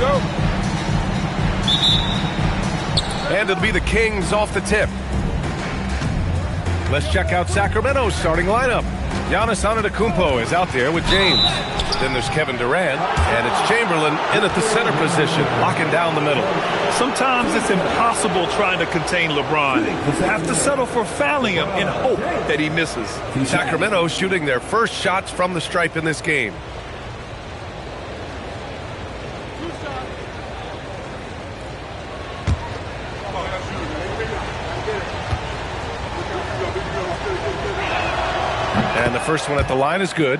go. And it'll be the Kings off the tip. Let's check out Sacramento's starting lineup. Giannis Antetokounmpo is out there with James. Then there's Kevin Durant, and it's Chamberlain in at the center position, locking down the middle. Sometimes it's impossible trying to contain LeBron. You have to settle for fouling him and hope that he misses. Sacramento shooting their first shots from the stripe in this game. And the first one at the line is good.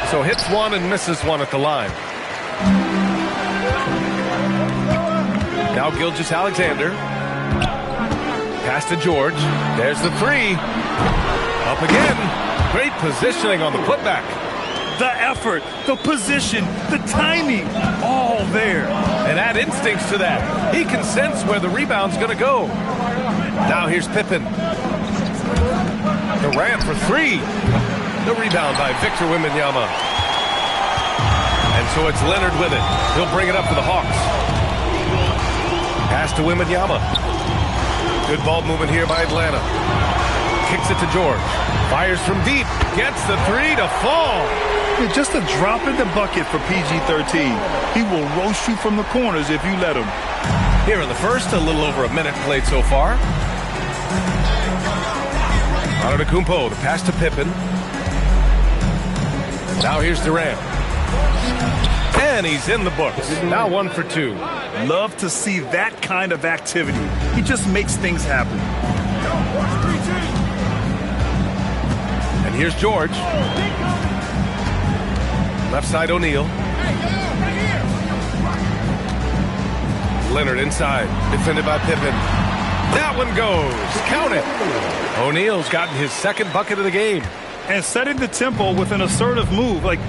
So hits one and misses one at the line. Now Gilgeous-Alexander. Pass to George. There's the three. Up again. Great positioning on the putback. The effort, the position, the timing, all there. And add instincts to that. He can sense where the rebound's going to go. Now here's Pippen. Durant for three. The rebound by Victor Wembanyama. And so it's Leonard with it. He'll bring it up for the Hawks. Pass to Wembanyama. Good ball movement here by Atlanta. Kicks it to George. Fires from deep. Gets the three to fall. Just a drop in the bucket for PG-13. He will roast you from the corners if you let him. Here in the first, a little over a minute played so far. Antetokounmpo, the pass to Pippen. Now here's Durant. And he's in the books. Now 1 for 2. Love to see that kind of activity. He just makes things happen. And here's George. Left side O'Neal. Leonard inside. Defended by Pippen. That one goes. Count it. O'Neal's gotten his second bucket of the game. And setting the tempo with an assertive move. Like,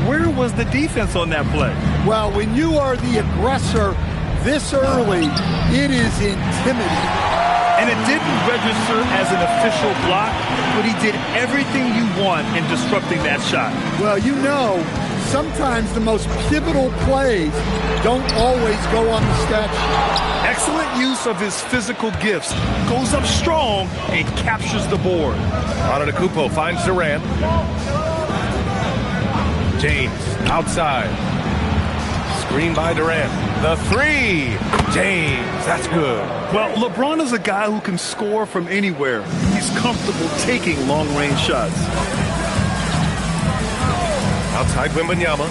where was the defense on that play? Well, when you are the aggressor this early, it is intimidating. And it didn't register as an official block, but he did everything you want in disrupting that shot. Well, you know, sometimes the most pivotal plays don't always go on the stat sheet. Excellent use of his physical gifts. Goes up strong and captures the board. Antetokounmpo finds Durant. James outside. Screen by Durant. The three. James, that's good. Well, LeBron is a guy who can score from anywhere. He's comfortable taking long-range shots. Outside Wembanyama.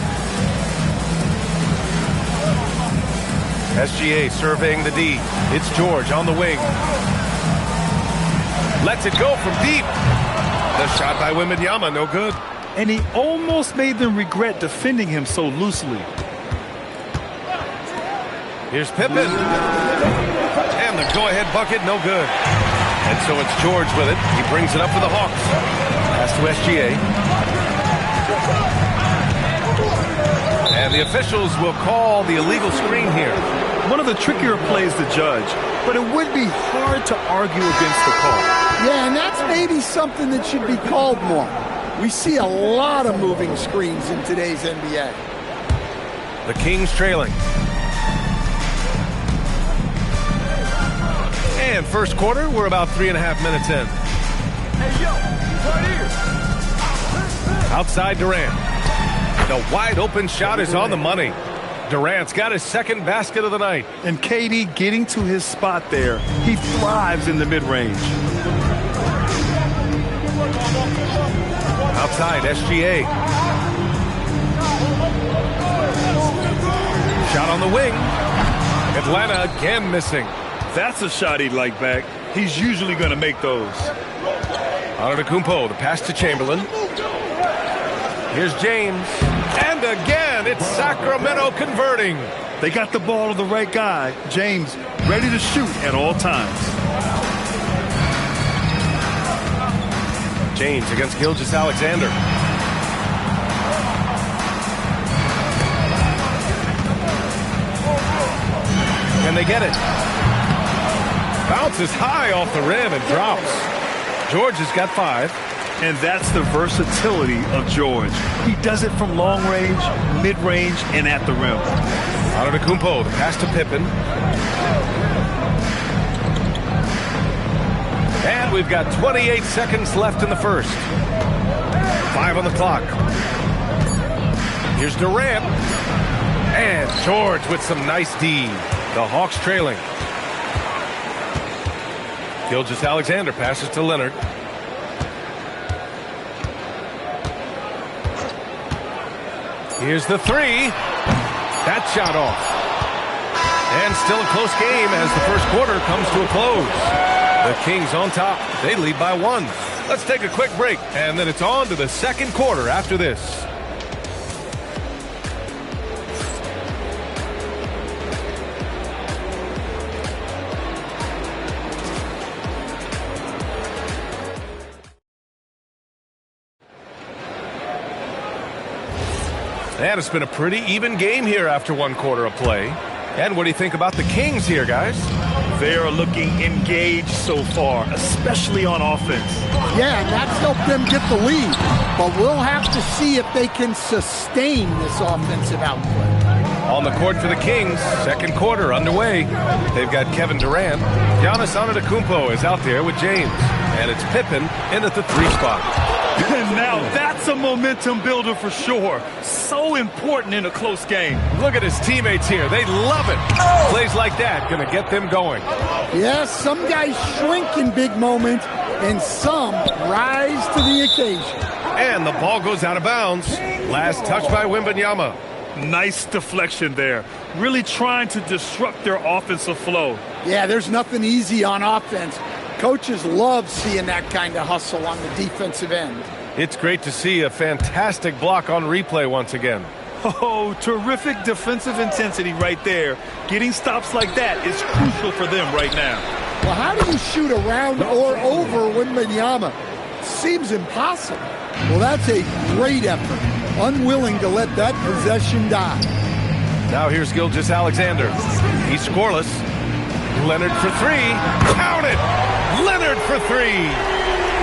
SGA surveying the D. It's George on the wing. Lets it go from deep. The shot by Wembanyama, no good. And he almost made them regret defending him so loosely. Here's Pippen. And the go-ahead bucket, no good. And so it's George with it. He brings it up for the Hawks. Pass to SGA. And the officials will call the illegal screen here. One of the trickier plays to judge, but it would be hard to argue against the call. Yeah, and that's maybe something that should be called more. We see a lot of moving screens in today's NBA. The Kings trailing. And first quarter, we're about 3.5 minutes in. Hey, yo, right here. Outside Durant. The wide open shot is on the money. Durant's got his second basket of the night. And KD getting to his spot there. He thrives in the mid-range. Outside, SGA. Shot on the wing. Atlanta again missing. That's a shot he'd like back. He's usually going to make those. Antetokounmpo, the pass to Chamberlain. Here's James. And again, it's Sacramento converting. They got the ball to the right guy. James ready to shoot at all times. James against Gilgeous-Alexander. Can they get it? Bounces high off the rim and drops. George has got 5. And that's the versatility of George. He does it from long range, mid-range, and at the rim. Antetokounmpo, the pass to Pippen. And we've got 28 seconds left in the first. 5 on the clock. Here's Durant. And George with some nice D. The Hawks trailing. Gilgeous-Alexander passes to Leonard. Here's the three. That shot off. And still a close game as the first quarter comes to a close. The Kings on top. They lead by 1. Let's take a quick break, and then it's on to the second quarter after this. And it's been a pretty even game here after 1 quarter of play. And what do you think about the Kings here, guys? They are looking engaged so far, especially on offense. Yeah, and that's helped them get the lead. But we'll have to see if they can sustain this offensive output. On the court for the Kings, second quarter underway. They've got Kevin Durant. Giannis Antetokounmpo is out there with James. And it's Pippen in at the 3 spot. And now that's a momentum builder for sure. So important in a close game. Look at his teammates here. They love it. Plays like that going to get them going. Yes, some guys shrink in big moments, and some rise to the occasion. And the ball goes out of bounds. Last touch by Wembanyama. Nice deflection there. Really trying to disrupt their offensive flow. Yeah, there's nothing easy on offense. Coaches love seeing that kind of hustle on the defensive end. It's great to see a fantastic block on replay once again. Oh, terrific defensive intensity right there. Getting stops like that is crucial for them right now. Well, how do you shoot around or over Wembanyama? Seems impossible. Well, that's a great effort. Unwilling to let that possession die. Now here's Gilgeous-Alexander. He's scoreless. Leonard for 3. Count it! Leonard for 3.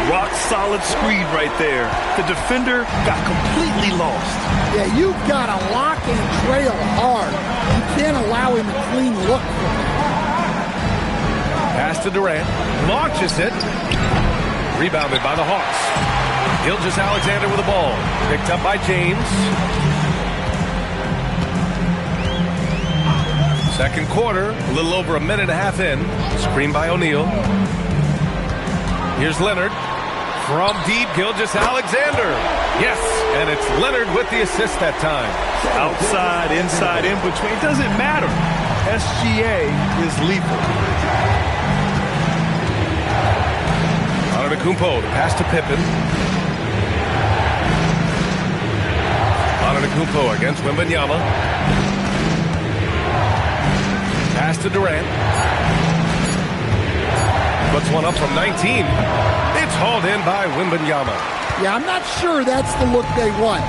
Rock solid screen right there. The defender got completely lost. Yeah, you've got to lock and trail hard. You can't allow him a clean look from that. Pass to Durant. Launches it. Rebounded by the Hawks. Gilgeous-Alexander with the ball. Picked up by James. Second quarter, a little over a minute and a half in. Screen by O'Neal. Here's Leonard. From deep, Gilgeous-Alexander. Yes, and it's Leonard with the assist that time. Outside, inside, in between, doesn't matter. SGA is lethal. Antetokounmpo, the pass to Pippen. Antetokounmpo against Wembanyama. Pass to Durant. Puts one up from 19. It's hauled in by Wembanyama. Yeah, I'm not sure that's the look they want.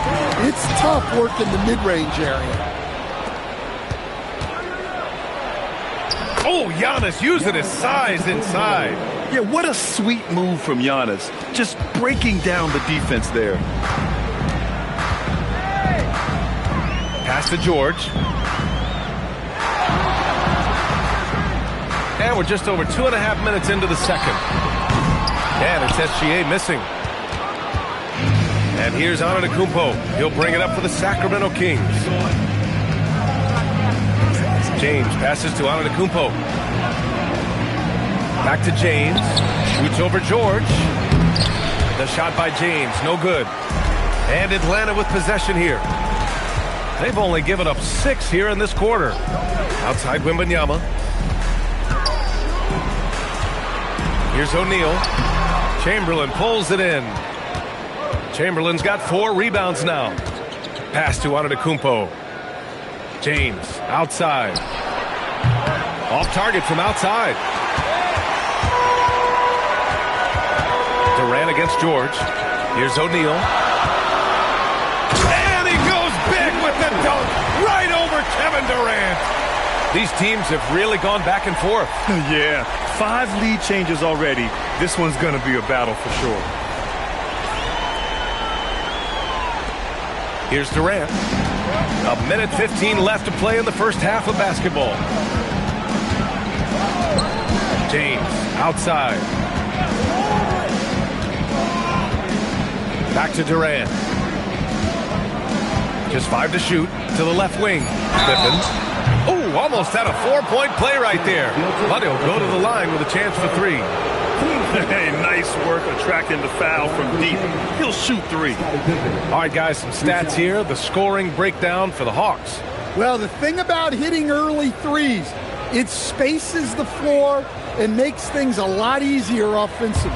It's tough working the mid-range area. Oh, Giannis using his size inside. Yeah, what a sweet move from Giannis. Just breaking down the defense there. Pass to George. And we're just over 2.5 minutes into the second. And it's SGA missing. And here's Antetokounmpo. He'll bring it up for the Sacramento Kings. James passes to Antetokounmpo. Back to James. Shoots over George. The shot by James, no good. And Atlanta with possession here. They've only given up 6 here in this quarter. Outside Wembanyama. Here's O'Neal. Chamberlain pulls it in. Chamberlain's got 4 rebounds now. Pass to Antetokounmpo. James outside. Off target from outside. Durant against George. Here's O'Neal. And he goes big with the dunk right over Kevin Durant. These teams have really gone back and forth. Yeah, 5 lead changes already. This one's going to be a battle for sure. Here's Durant. 1:15 left to play in the first half of basketball. James outside. Back to Durant. Just 5 to shoot to the left wing. Pippen. Oh, almost had a 4-point play right there. But he'll go to the line with a chance for 3. Hey, nice work attracting the foul from deep. He'll shoot three. All right, guys, some stats here. The scoring breakdown for the Hawks. Well, the thing about hitting early threes, it spaces the floor and makes things a lot easier offensively.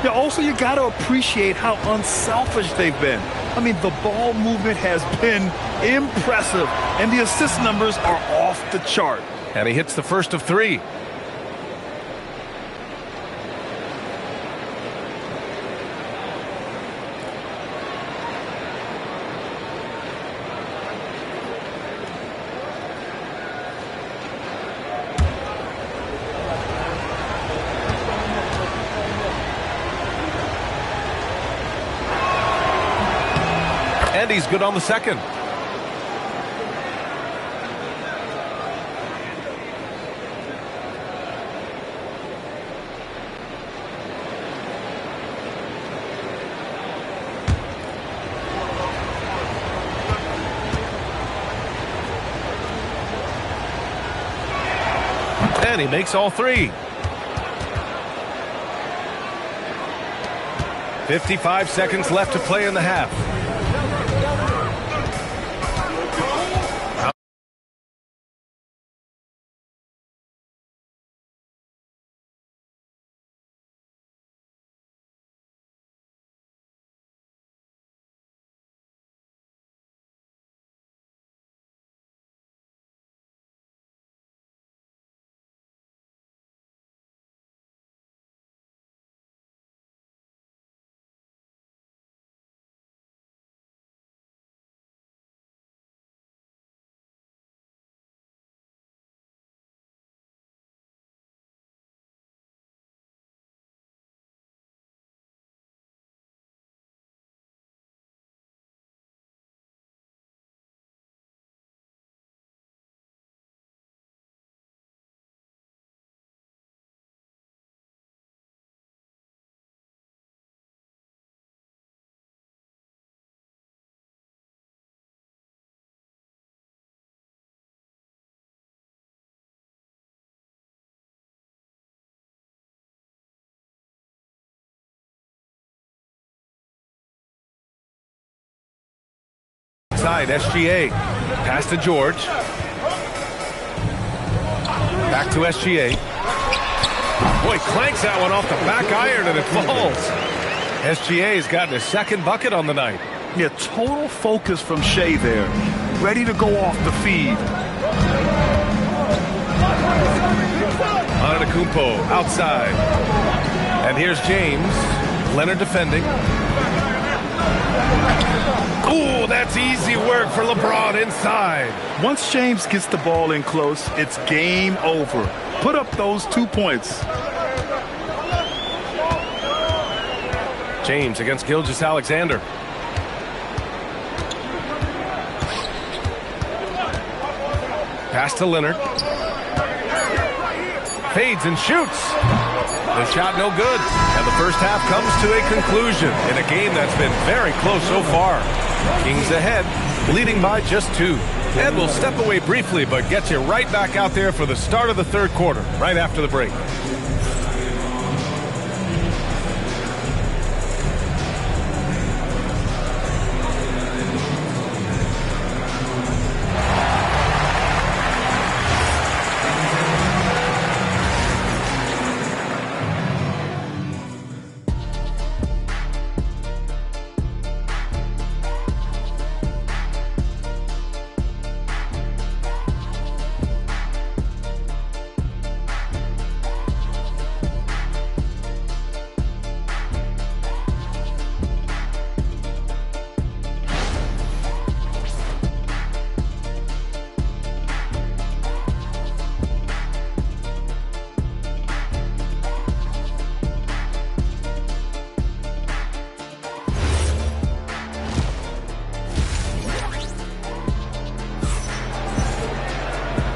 Yeah, also, you got to appreciate how unselfish they've been. I mean, the ball movement has been impressive, and the assist numbers are off the chart. And he hits the first of three. And he's good on the second. And he makes all three. 55 seconds left to play in the half. Side, SGA. Pass to George. Back to SGA. Boy, clanks that one off the back iron and it falls. SGA has gotten his second bucket on the night. Yeah, total focus from Shea there. Ready to go off the feed. Antetokounmpo outside. And here's James. Leonard defending. Ooh, that's easy work for LeBron inside. Once James gets the ball in close, it's game over. Put up those 2 points. James against Gilgeous-Alexander. Pass to Leonard. Fades and shoots. The shot no good. And the first half comes to a conclusion in a game that's been very close so far. Kings ahead, leading by just 2. And we'll step away briefly, but get you right back out there for the start of the third quarter, right after the break.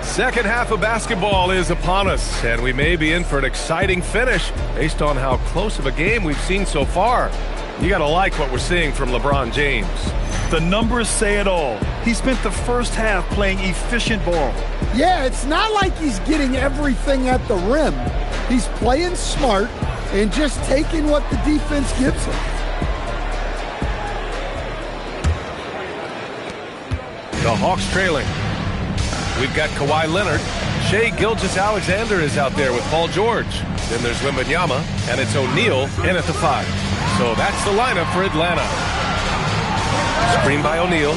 Second half of basketball is upon us, and we may be in for an exciting finish based on how close of a game we've seen so far. You got to like what we're seeing from LeBron James. The numbers say it all. He spent the first half playing efficient ball. Yeah, it's not like he's getting everything at the rim. He's playing smart. and just taking what the defense gives him. The Hawks trailing. We've got Kawhi Leonard. Shai Gilgeous-Alexander is out there with Paul George. Then there's Wembanyama, and it's O'Neal in at the 5. So that's the lineup for Atlanta. Screen by O'Neal.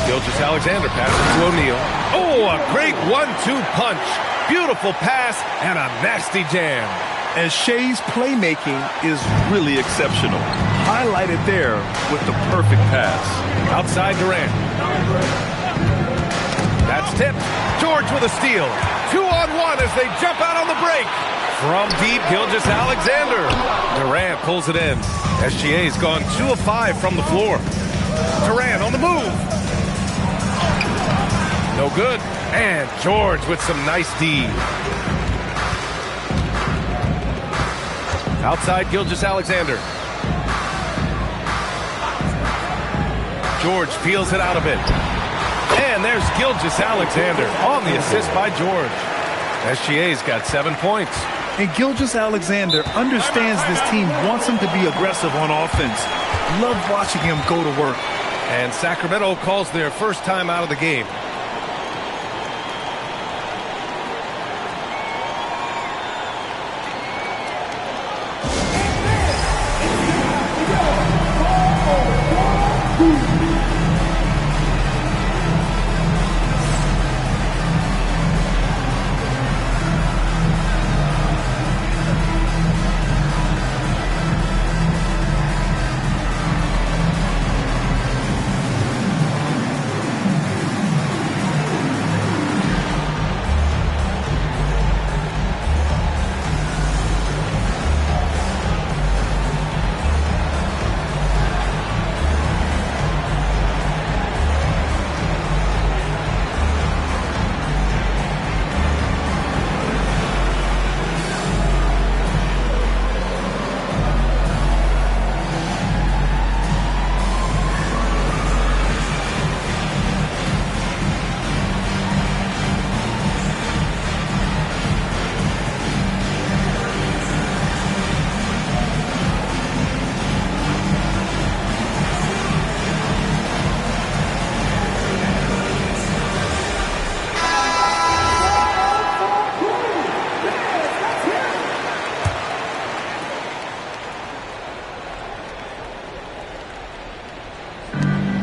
Gilgeous-Alexander passes to O'Neal. Oh, a great 1-2 punch. Beautiful pass and a nasty jam. And Shai's playmaking is really exceptional. Highlighted there with the perfect pass. Outside Durant. That's tipped. George with a steal. 2-on-1 as they jump out on the break. From deep, Gilgeous-Alexander. Durant pulls it in. SGA's gone 2 of 5 from the floor. Durant on the move. No good. And George with some nice D. Outside Gilgeous-Alexander. George feels it out a bit. And there's Gilgeous-Alexander on the assist by George. SGA's got 7 points. And Gilgeous-Alexander understands this team wants him to be aggressive on offense. Love watching him go to work. And Sacramento calls their first time out of the game.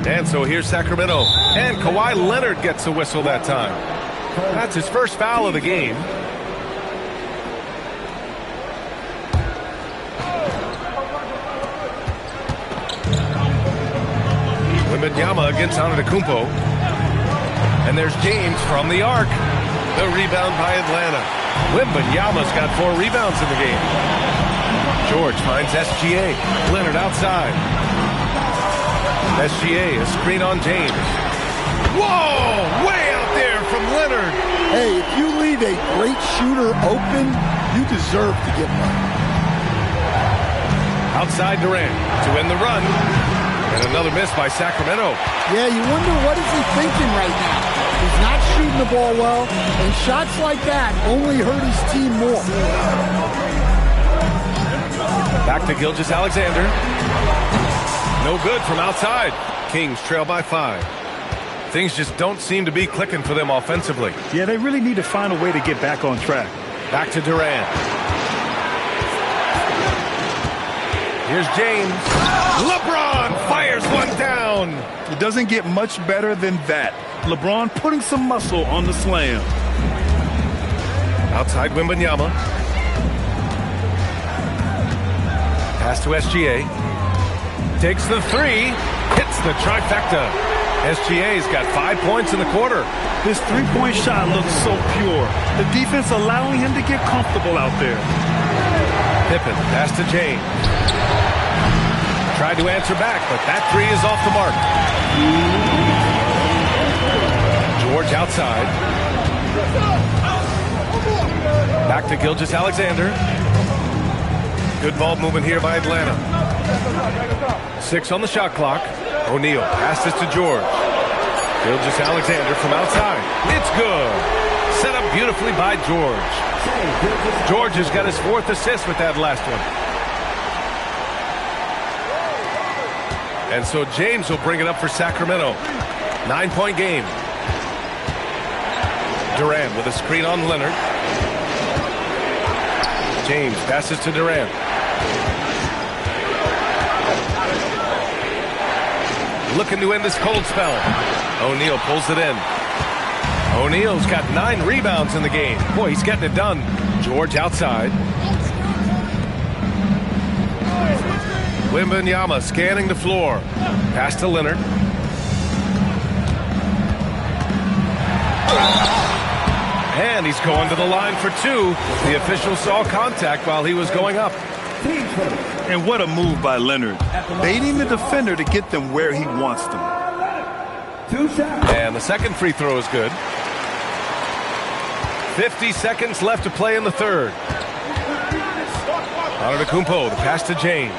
And so here's Sacramento. And Kawhi Leonard gets a whistle that time. That's his first foul of the game. Wembanyama against Antetokounmpo. And there's James from the arc. The rebound by Atlanta. Wembanyama's got 4 rebounds in the game. George finds SGA. Leonard outside. SGA, a screen on James. Whoa! Way out there from Leonard. Hey, if you leave a great shooter open, you deserve to get one. Outside Durant to end the run. And another miss by Sacramento. Yeah, you wonder what is he thinking right now. He's not shooting the ball well, and shots like that only hurt his team more. Back to Gilgeous-Alexander. No good from outside. Kings trail by 5. Things just don't seem to be clicking for them offensively. Yeah, they really need to find a way to get back on track. Back to Durant. Here's James. LeBron fires one down. It doesn't get much better than that. LeBron putting some muscle on the slam. Outside Wembanyama. Pass to SGA. Takes the 3. Hits the trifecta. SGA's got 5 points in the quarter. This three-point shot looks so pure. The defense allowing him to get comfortable out there. Pippen, pass to James. Tried to answer back, but that 3 is off the mark. George outside. Back to Gilgeous-Alexander. Good ball movement here by Atlanta. 6 on the shot clock. O'Neal passes to George. Gilgeous-Alexander from outside. It's good. Set up up beautifully by George. George has got his 4th assist with that last one. And so James will bring it up for Sacramento. 9-point game. Durant with a screen on Leonard. James passes to Durant. Looking to end this cold spell. O'Neal pulls it in. O'Neal's got 9 rebounds in the game. Boy, he's getting it done. George outside. Wembanyama scanning the floor. Pass to Leonard. And he's going to the line for 2. The official saw contact while he was going up. And what a move by Leonard. Baiting the defender to get them where he wants them. And the second free throw is good. 50 seconds left to play in the third. Antetokounmpo, the pass to James.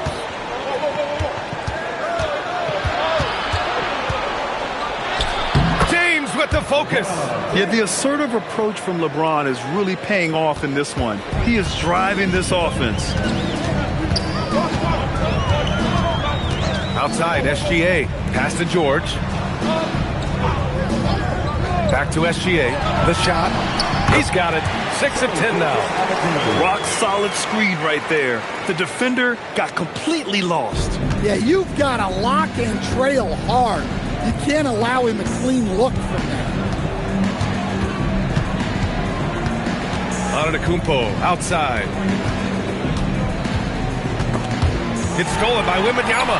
James with the focus. Yeah, the assertive approach from LeBron is really paying off in this one. He is driving this offense. Outside, SGA. Pass to George. Back to SGA. The shot. He's got it. 6 of 10 now. Rock solid screen right there. The defender got completely lost. Yeah, you've got to lock and trail hard. You can't allow him a clean look from there. Antetokounmpo outside. It's stolen by Wembanyama.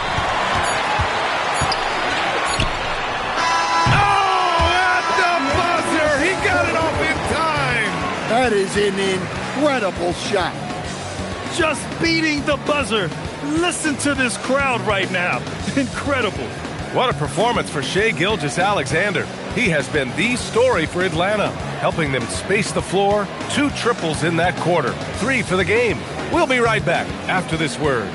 That is an incredible shot. Just beating the buzzer. Listen to this crowd right now. Incredible. What a performance for Shai Gilgeous-Alexander. He has been the story for Atlanta, helping them space the floor. 2 triples in that quarter. 3 for the game. We'll be right back after this word.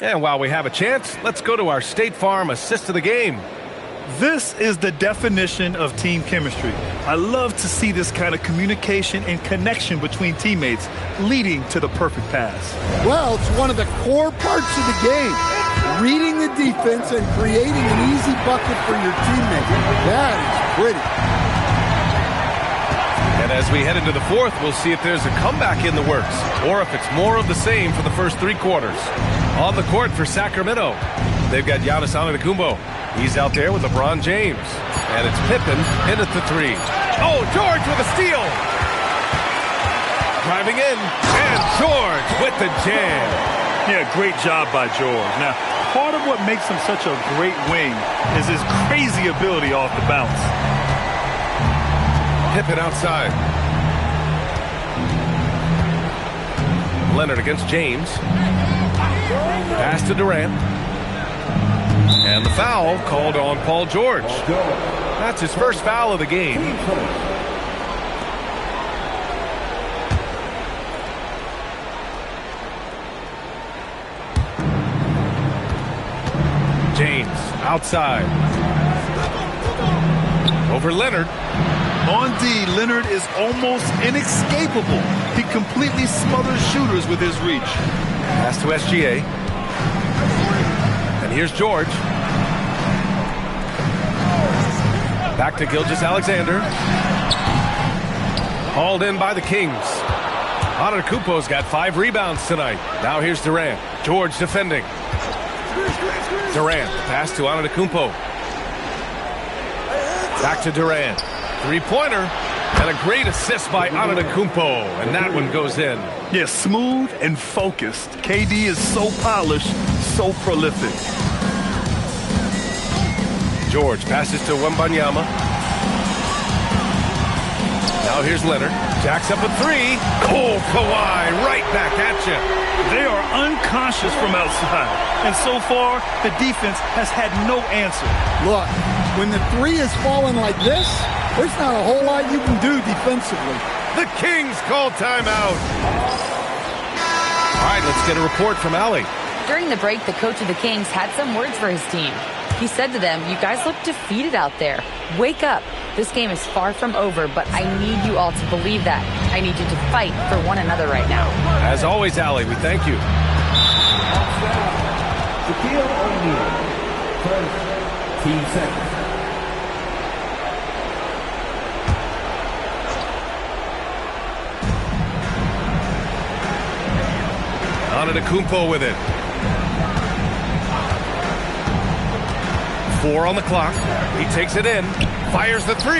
And while we have a chance, let's go to our State Farm assist of the game. This is the definition of team chemistry. I love to see this kind of communication and connection between teammates leading to the perfect pass. Well, it's one of the core parts of the game. Reading the defense and creating an easy bucket for your teammate. That is pretty. And as we head into the fourth, we'll see if there's a comeback in the works or if it's more of the same for the first 3 quarters. On the court for Sacramento, they've got Giannis Antetokounmpo. He's out there with LeBron James. And it's Pippen in at the 3. Oh, George with a steal. Driving in. And George with the jam. Yeah, great job by George. Now, part of what makes him such a great wing is his crazy ability off the bounce. Pippen outside. Leonard against James. Pass to Durant. And the foul called on Paul George. That's his first foul of the game. James outside. Over Leonard. On D, Leonard is almost inescapable. He completely smothers shooters with his reach. Pass to SGA. And here's George. Back to Gilgeous-Alexander. Hauled in by the Kings. Antetokounmpo's got 5 rebounds tonight. Now here's Durant. George defending. Durant, pass to Antetokounmpo. Back to Durant. 3-pointer. And a great assist by Antetokounmpo. And that one goes in. Yeah, smooth and focused. KD is so polished, so prolific. George passes to Wembanyama. Now here's Leonard. Jacks up a 3. Oh, Kawhi, right back at you. They are unconscious from outside. And so far, the defense has had no answer. Look, when the 3 is falling like this, there's not a whole lot you can do defensively. The Kings call timeout. All right, let's get a report from Allie. During the break, the coach of the Kings had some words for his team. He said to them, "You guys look defeated out there. Wake up. This game is far from over, but I need you all to believe that. I need you to fight for one another right now. As always, Allie, we thank you. Team seconds. Antetokounmpo with it. 4 on the clock. He takes it in. Fires the 3.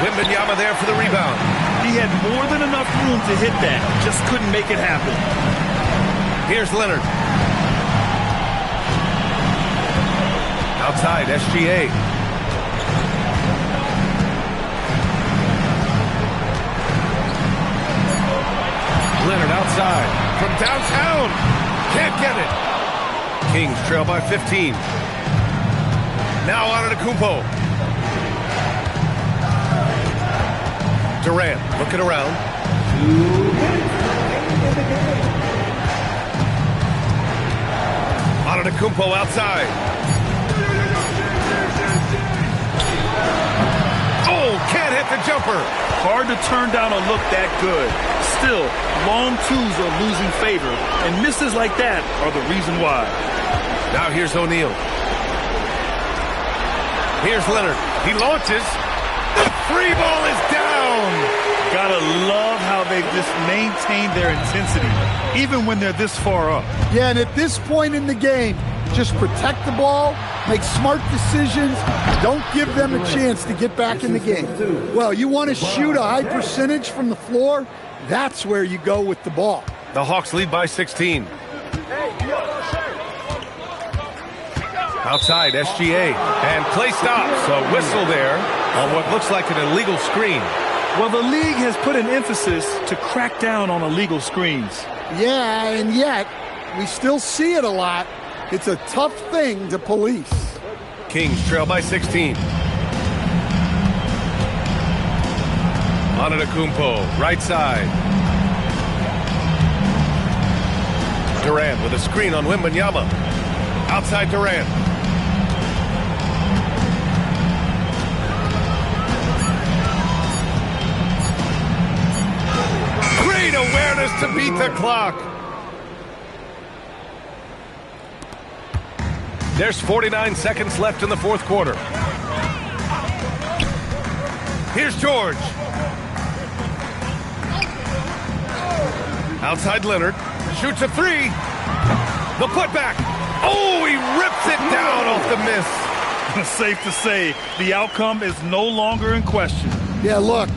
Wembanyama there for the rebound. He had more than enough room to hit that. Just couldn't make it happen. Here's Leonard. Outside, SGA. Leonard outside. From downtown. Can't get it. Kings trail by 15. Now Antetokounmpo. Durant looking around. Antetokounmpo outside. Oh, can't hit the jumper. Hard to turn down a look that good. Still, long twos are losing favor, and misses like that are the reason why. Now here's O'Neal. Here's Leonard. He launches. The 3 ball is down. Gotta love how they've just maintained their intensity, even when they're this far up. Yeah, and at this point in the game, just protect the ball, make smart decisions, don't give them a chance to get back in the game. Well, you want to shoot a high percentage from the floor, that's where you go with the ball. The Hawks lead by 16. Outside, SGA. And Clay stops. A whistle there on what looks like an illegal screen. Well, the league has put an emphasis to crack down on illegal screens. Yeah, and yet, we still see it a lot. It's a tough thing to police. Kings trail by 16. Antetokounmpo, right side. Durant with a screen on Wembanyama. Outside Durant. Great awareness to beat the clock. There's 49 seconds left in the fourth quarter. Here's George. Outside Leonard. Shoots a 3. The putback. Oh, he rips it down off the miss. Safe to say, the outcome is no longer in question. Yeah, look,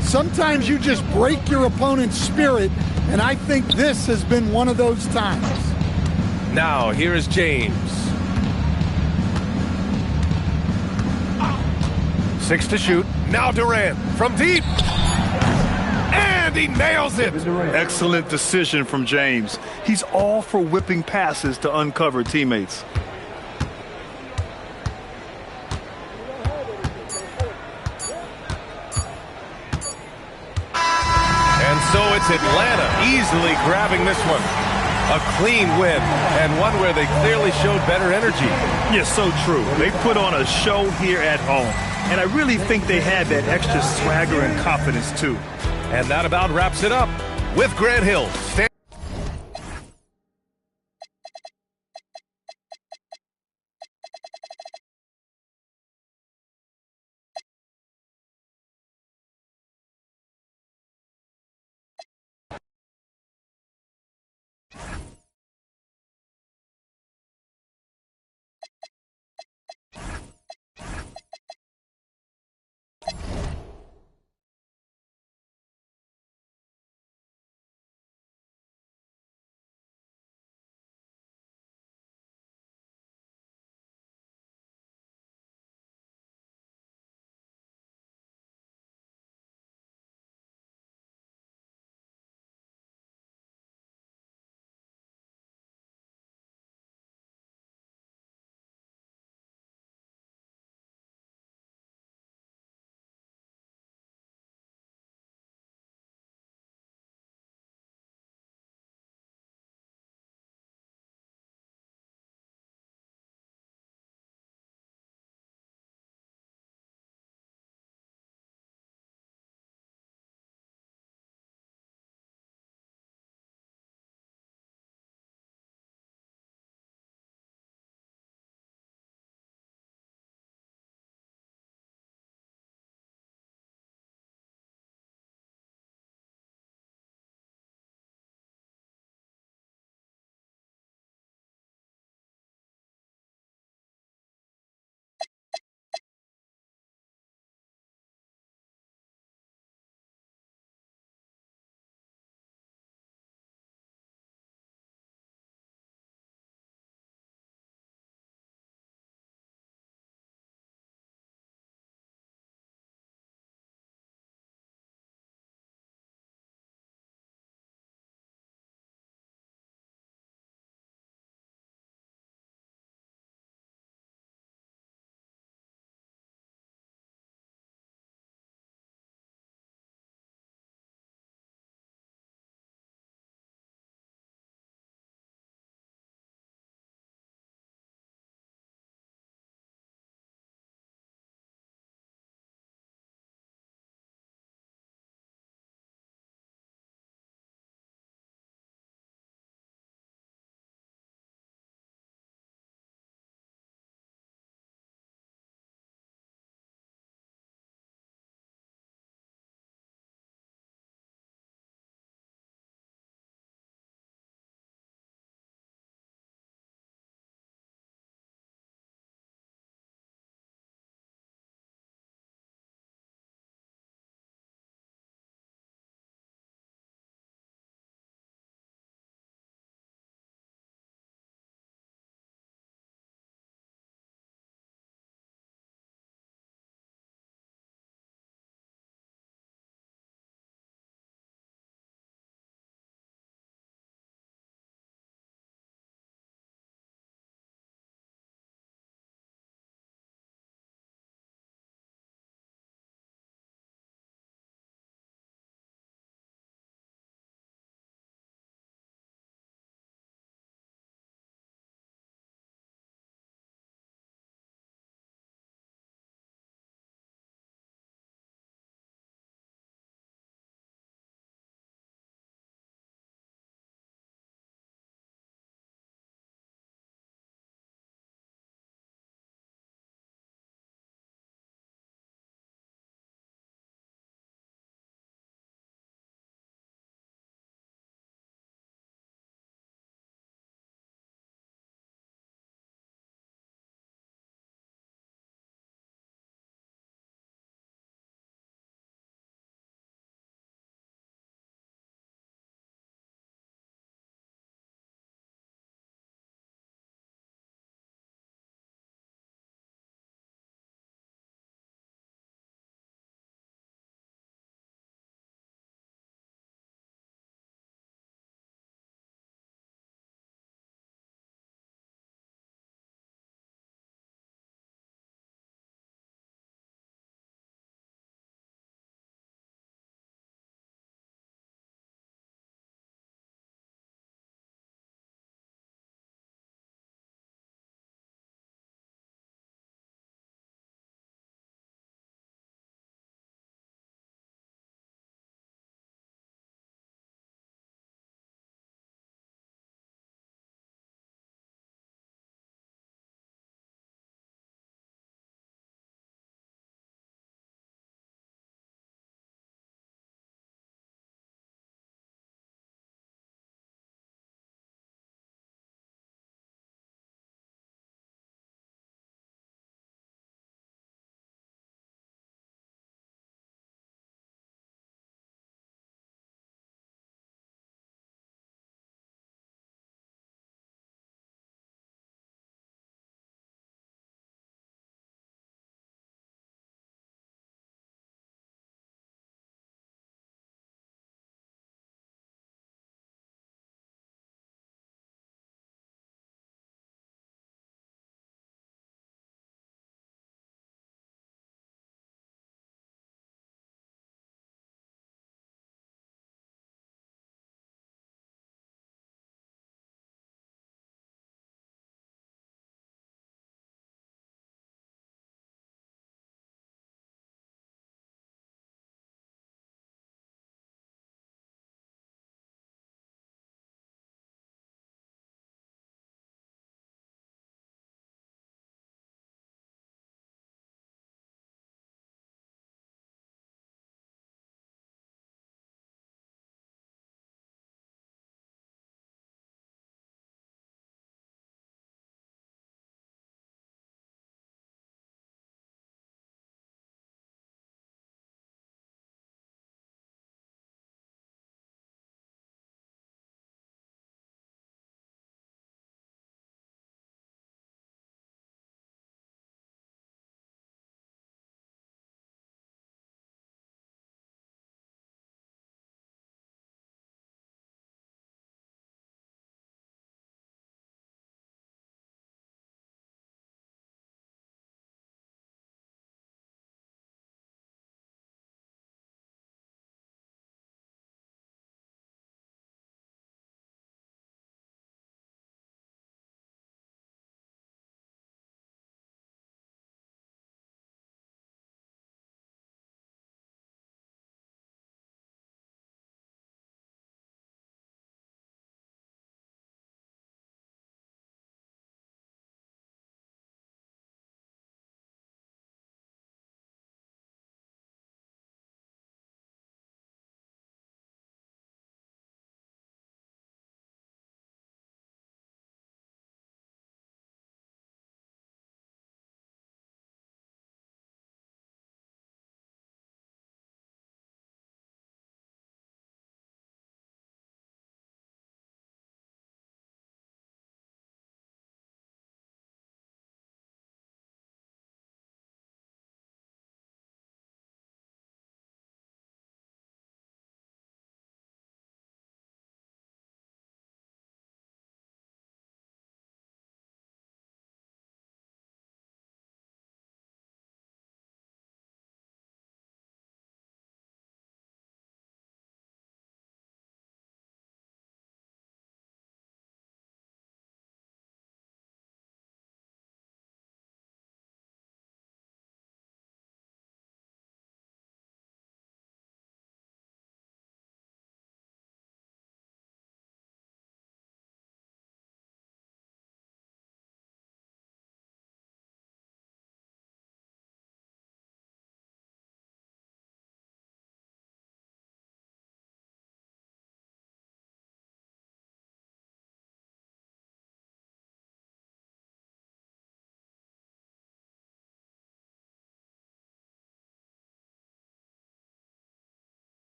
sometimes you just break your opponent's spirit, and I think this has been one of those times. Now, here is James. 6 to shoot. Now Durant from deep. And he nails it. Excellent decision from James. He's all for whipping passes to uncover teammates. And so it's Atlanta easily grabbing this one. A clean win, and one where they clearly showed better energy. Yeah, so true. They put on a show here at home. And I really think they had that extra swagger and confidence, too. And that about wraps it up with Grant Hill.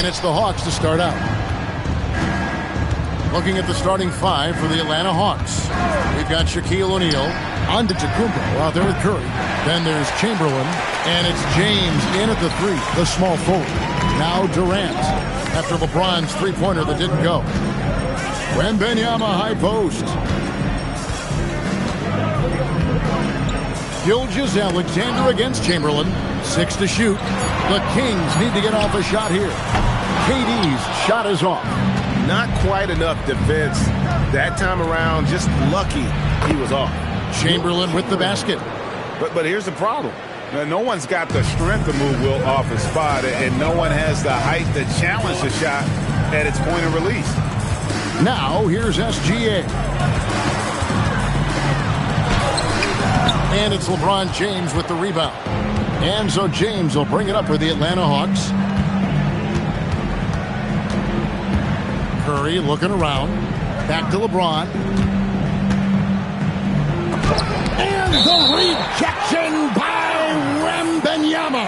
And it's the Hawks to start out. Looking at the starting five for the Atlanta Hawks. We've got Shaquille O'Neal, Antetokounmpo out there with Curry. Then there's Chamberlain, and it's James in at the three, the small forward. Now Durant, after LeBron's three-pointer that didn't go. Wembanyama high post. Gilgeous-Alexander against Chamberlain. 6 to shoot. The Kings need to get off a shot here. KD's shot is off. Not quite enough defense that time around. Just lucky he was off. Chamberlain with the basket. But here's the problem. Now, no one's got the strength to move Will off his spot, and no one has the height to challenge the shot at its point of release. Now, here's SGA. And it's LeBron James with the rebound. And so James will bring it up for the Atlanta Hawks. Curry looking around. Back to LeBron. And the rejection by Wembanyama.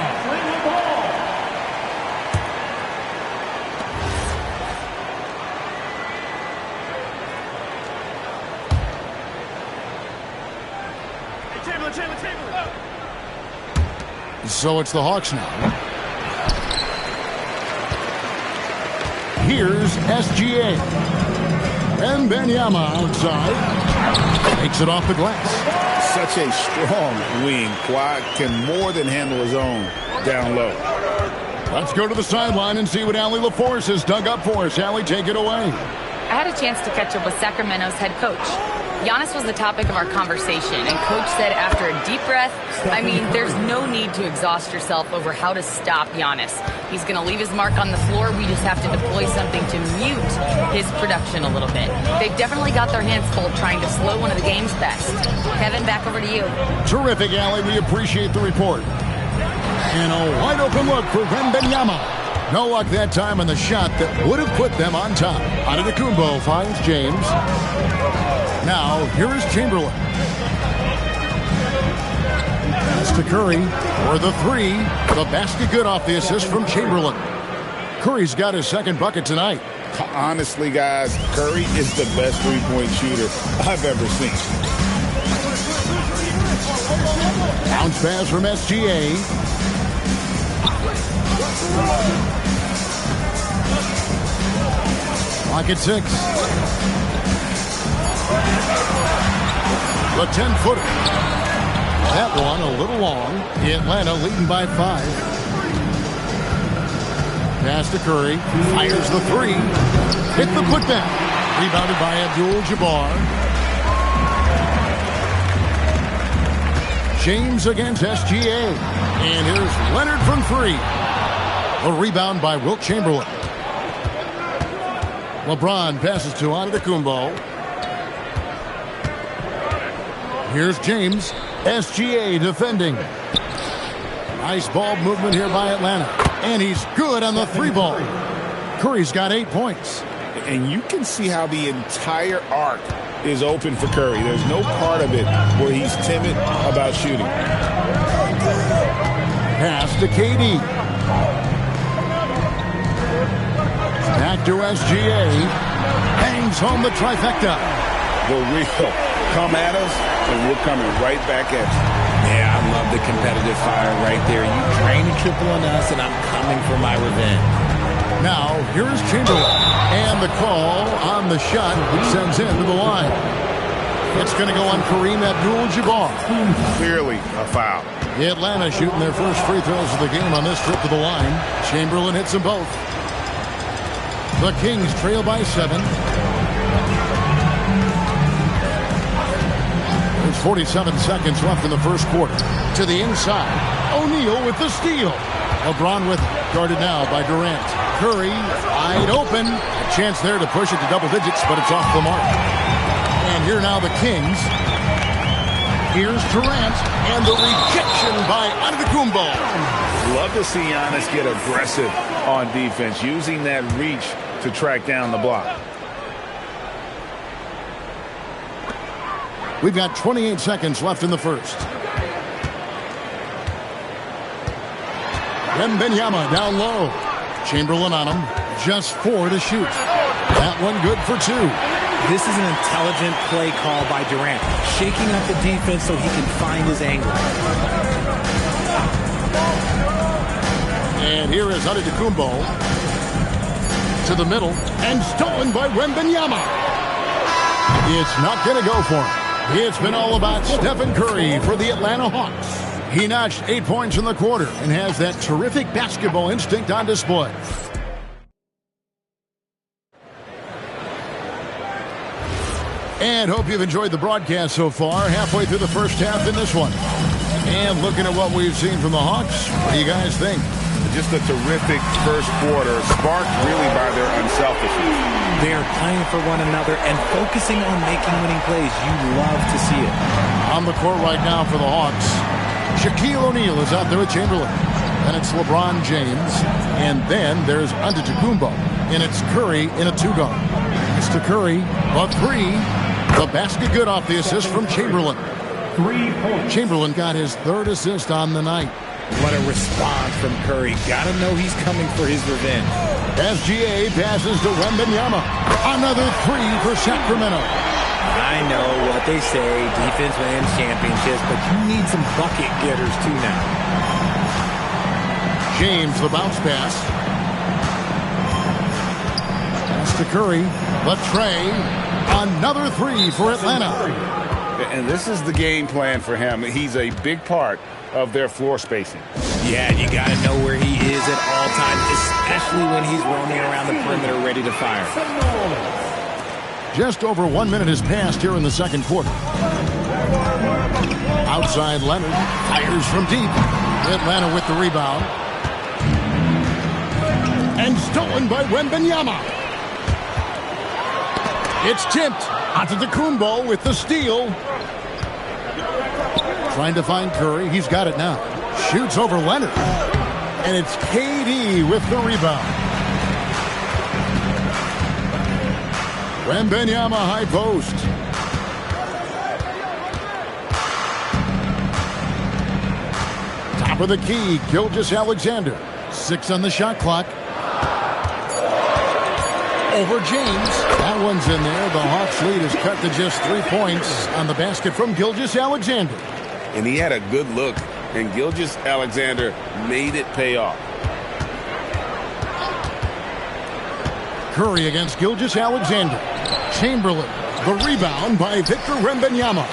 So it's the Hawks now. Here's SGA. Wembanyama outside. Takes it off the glass. Such a strong wing. Quad can more than handle his own down low. Let's go to the sideline and see what Allie LaForce has dug up for us. Allie, take it away. I had a chance to catch up with Sacramento's head coach. Giannis was the topic of our conversation, and Coach said after a deep breath, I mean, there's no need to exhaust yourself over how to stop Giannis. He's going to leave his mark on the floor. We just have to deploy something to mute his production a little bit. They've definitely got their hands full trying to slow one of the game's best. Kevin, back over to you. Terrific, Allie. We appreciate the report. And a wide open look for Wembanyama. No luck that time on the shot that would have put them on top. Antetokounmpo finds James. Now, here is Chamberlain. Pass to Curry for the three. The basket good off the assist from Chamberlain. Curry's got his second bucket tonight. Honestly, guys, Curry is the best three-point shooter I've ever seen. Bounce pass from SGA. Clock at 6. The 10-footer. That one a little long. Atlanta leading by 5. Pass to Curry. Fires the three. Hit the putback. Rebounded by Abdul-Jabbar. James against SGA. And here's Leonard from 3. A rebound by Wilt Chamberlain. LeBron passes to Antetokounmpo. Here's James. SGA defending. Nice ball movement here by Atlanta. And he's good on the 3-ball. Curry's got 8 points. And you can see how the entire arc is open for Curry. There's no part of it where he's timid about shooting. Pass to KD. Back to SGA. Hangs home the trifecta. The real come at us, and we're coming right back at you. Yeah, I love the competitive fire right there. You drain a triple on us, and I'm coming for my revenge. Now, here's Chamberlain. And the call on the shot that sends him to the line. It's going to go on Kareem Abdul-Jabbar. Clearly a foul. Atlanta shooting their first free throws of the game on this trip to the line. Chamberlain hits them both. The Kings trail by 7. There's 47 seconds left in the first quarter. To the inside. O'Neal with the steal. LeBron with it. Guarded now by Durant. Curry wide open. A chance there to push it to double digits, but it's off the mark. And here now the Kings. Here's Durant. And the rejection by Antetokounmpo. Love to see Giannis get aggressive on defense, using that reach to track down the block. We've got 28 seconds left in the first. Wembanyama down low. Chamberlain on him. Just 4 to shoot. That one good for 2. This is an intelligent play call by Durant, shaking up the defense so he can find his angle. And here is Antetokounmpo to the middle and stolen by Wembanyama. It's not going to go for him. It's been all about Stephen Curry for the Atlanta Hawks. He notched 8 points in the quarter and has that terrific basketball instinct on display. And hope you've enjoyed the broadcast so far. Halfway through the first half in this one. And looking at what we've seen from the Hawks, what do you guys think? Just a terrific first quarter, sparked really by their unselfishness. They are playing for one another and focusing on making winning plays. You love to see it. On the court right now for the Hawks, Shaquille O'Neal is out there with Chamberlain. And it's LeBron James. And then there's Antetokounmpo. And it's Curry in a 2-guard. It's to Curry, a 3. The basket good off the assist from Chamberlain. 3 points. Chamberlain got his 3rd assist on the night. What a response from Curry. Gotta know he's coming for his revenge. SGA passes to Wembanyama. Another 3 for Sacramento. I know what they say, defense wins championships, but you need some bucket getters too now. James, the bounce pass. Pass to Curry. The tray. Another 3 for Atlanta. And this is the game plan for him. He's a big part of their floor spacing. Yeah, you got to know where he is at all times, especially when he's roaming around the perimeter ready to fire. Just over 1 minute has passed here in the second quarter. Outside Leonard. Fires from deep. Atlanta with the rebound. And stolen by Wembanyama. It's tipped. Antetokounmpo with the steal. Trying to find Curry. He's got it now. Shoots over Leonard. And it's KD with the rebound. Wembanyama high post. Top of the key. Gilgeous-Alexander. 6 on the shot clock. Over James. That one's in there. The Hawks lead is cut to just 3 points on the basket from Gilgeous-Alexander. And he had a good look, and Gilgeous-Alexander made it pay off. Curry against Gilgeous-Alexander. Chamberlain, the rebound by Victor Wembanyama.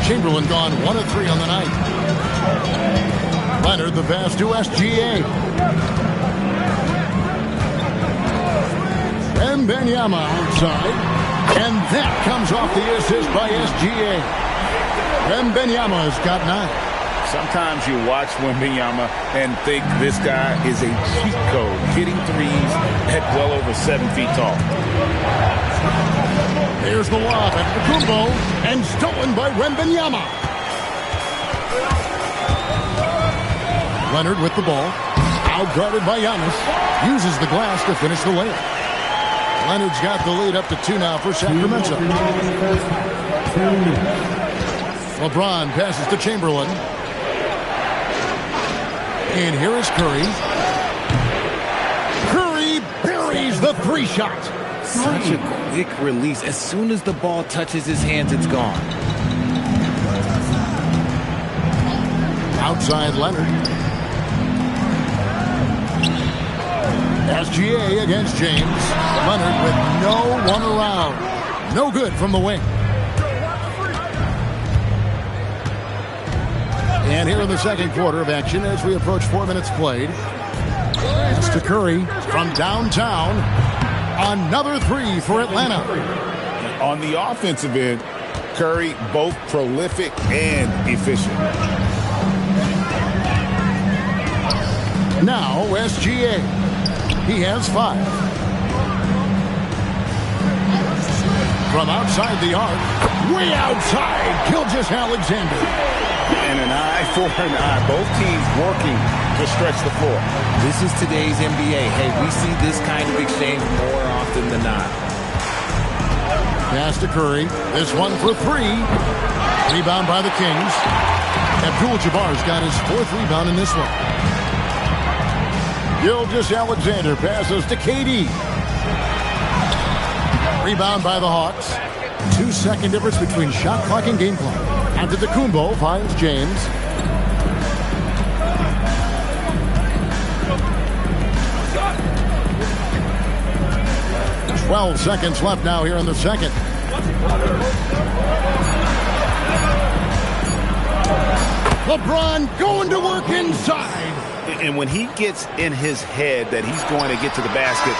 Chamberlain gone 1 of 3 on the night. Leonard the pass to SGA. Wembanyama outside. And that comes off the assist by SGA. Wembanyama's got 9. Sometimes you watch Wembanyama and think this guy is a cheat code, hitting threes at well over 7 feet tall. There's the lob at Antetokounmpo and stolen by Wembanyama. Leonard with the ball, outguarded by Giannis, uses the glass to finish the layup. Leonard's got the lead up to 2 now for Sacramento. LeBron passes to Chamberlain. And here is Curry. Curry buries the 3-shot. Such a quick release. As soon as the ball touches his hands, it's gone. Outside Leonard. SGA against James. Leonard with no one around. No good from the wing. And here in the second quarter of action as we approach 4 minutes played. It's to Curry from downtown. Another 3 for Atlanta. On the offensive end, Curry both prolific and efficient. Now SGA. He has 5. From outside the arc. Way outside. Gilgeous-Alexander. And an eye for an eye. Both teams working to stretch the floor. This is today's NBA. Hey, we see this kind of exchange more often than not. Pass to Curry. This one for 3. Rebound by the Kings. Abdul-Jabbar's got his 4th rebound in this one. Gilgeous-Alexander passes to KD. Rebound by the Hawks. 2-second difference between shot clock and game clock. Antetokounmpo finds James. Twelve seconds left now here in the second. LeBron going to work inside. And when he gets in his head that he's going to get to the basket,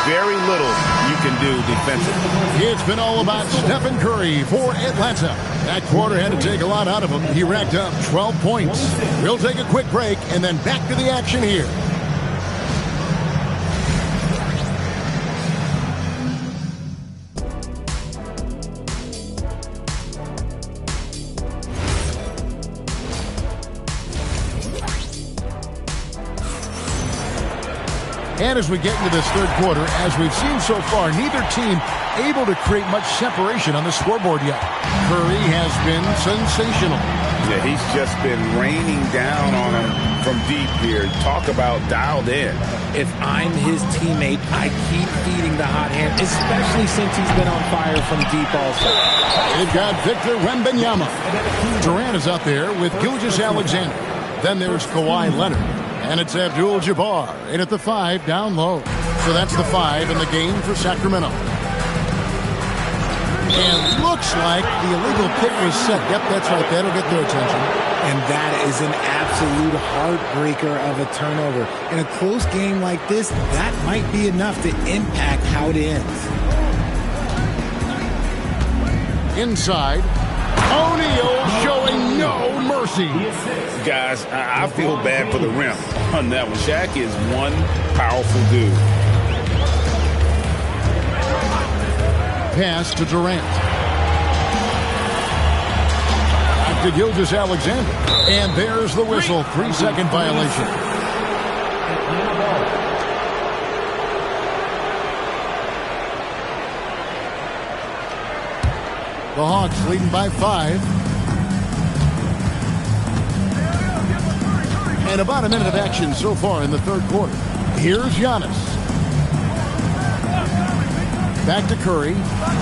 very little you can do defensively. It's been all about Stephen Curry for Atlanta. That quarter had to take a lot out of him. He racked up 12 points. We'll take a quick break and then back to the action here. And as we get into this third quarter, as we've seen so far, neither team able to create much separation on the scoreboard yet. Curry has been sensational. Yeah, he's just been raining down on him from deep here. Talk about dialed in. If I'm his teammate, I keep feeding the hot hand, especially since he's been on fire from deep also. They've got Victor Wembanyama. Durant is out there with Gilgeous-Alexander. Then there's Kawhi Leonard. And it's Abdul-Jabbar in at the 5 down low. So that's the 5 in the game for Sacramento. And looks like the illegal pick was set. Yep, that's right. That'll get their attention. And that is an absolute heartbreaker of a turnover. In a close game like this, that might be enough to impact how it ends. Inside, O'Neal showing no mercy. Guys, I feel bad for the rim on that one. Shaq is one powerful dude. Pass to Durant. Back to Gilgeous-Alexander. And there's the whistle. 3-second violation. The Hawks leading by 5. And about a minute of action so far in the third quarter. Here's Giannis. Back to Curry.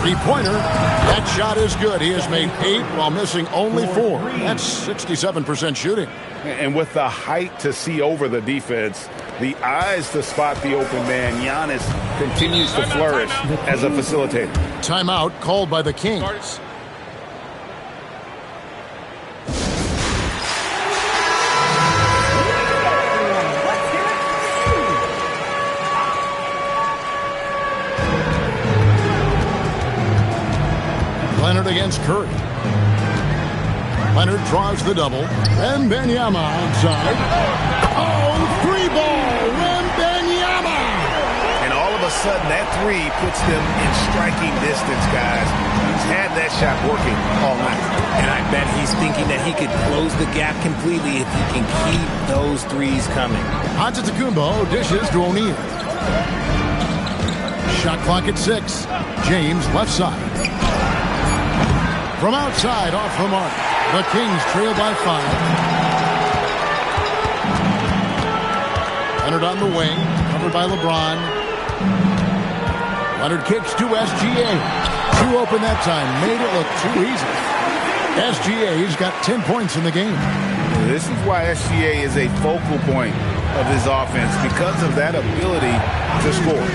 Three-pointer. That shot is good. He has made 8 while missing only 4. That's 67% shooting. And with the height to see over the defense, the eyes to spot the open man, Giannis continues to flourish as a facilitator. Timeout called by the Kings. Leonard against Curry. Leonard draws the double. Wembanyama outside. Oh, 3-ball. Wembanyama. And all of a sudden, that 3 puts them in striking distance, guys. He's had that shot working all night. And I bet he's thinking that he could close the gap completely if he can keep those 3s coming. Antetokounmpo dishes to O'Neal. Shot clock at 6. James left side. From outside, off the mark. The Kings trail by 5. Leonard on the wing, covered by LeBron. Leonard kicks to SGA. Too open that time, made it look too easy. SGA's got 10 points in the game. This is why SGA is a focal point of his offense, because of that ability to score.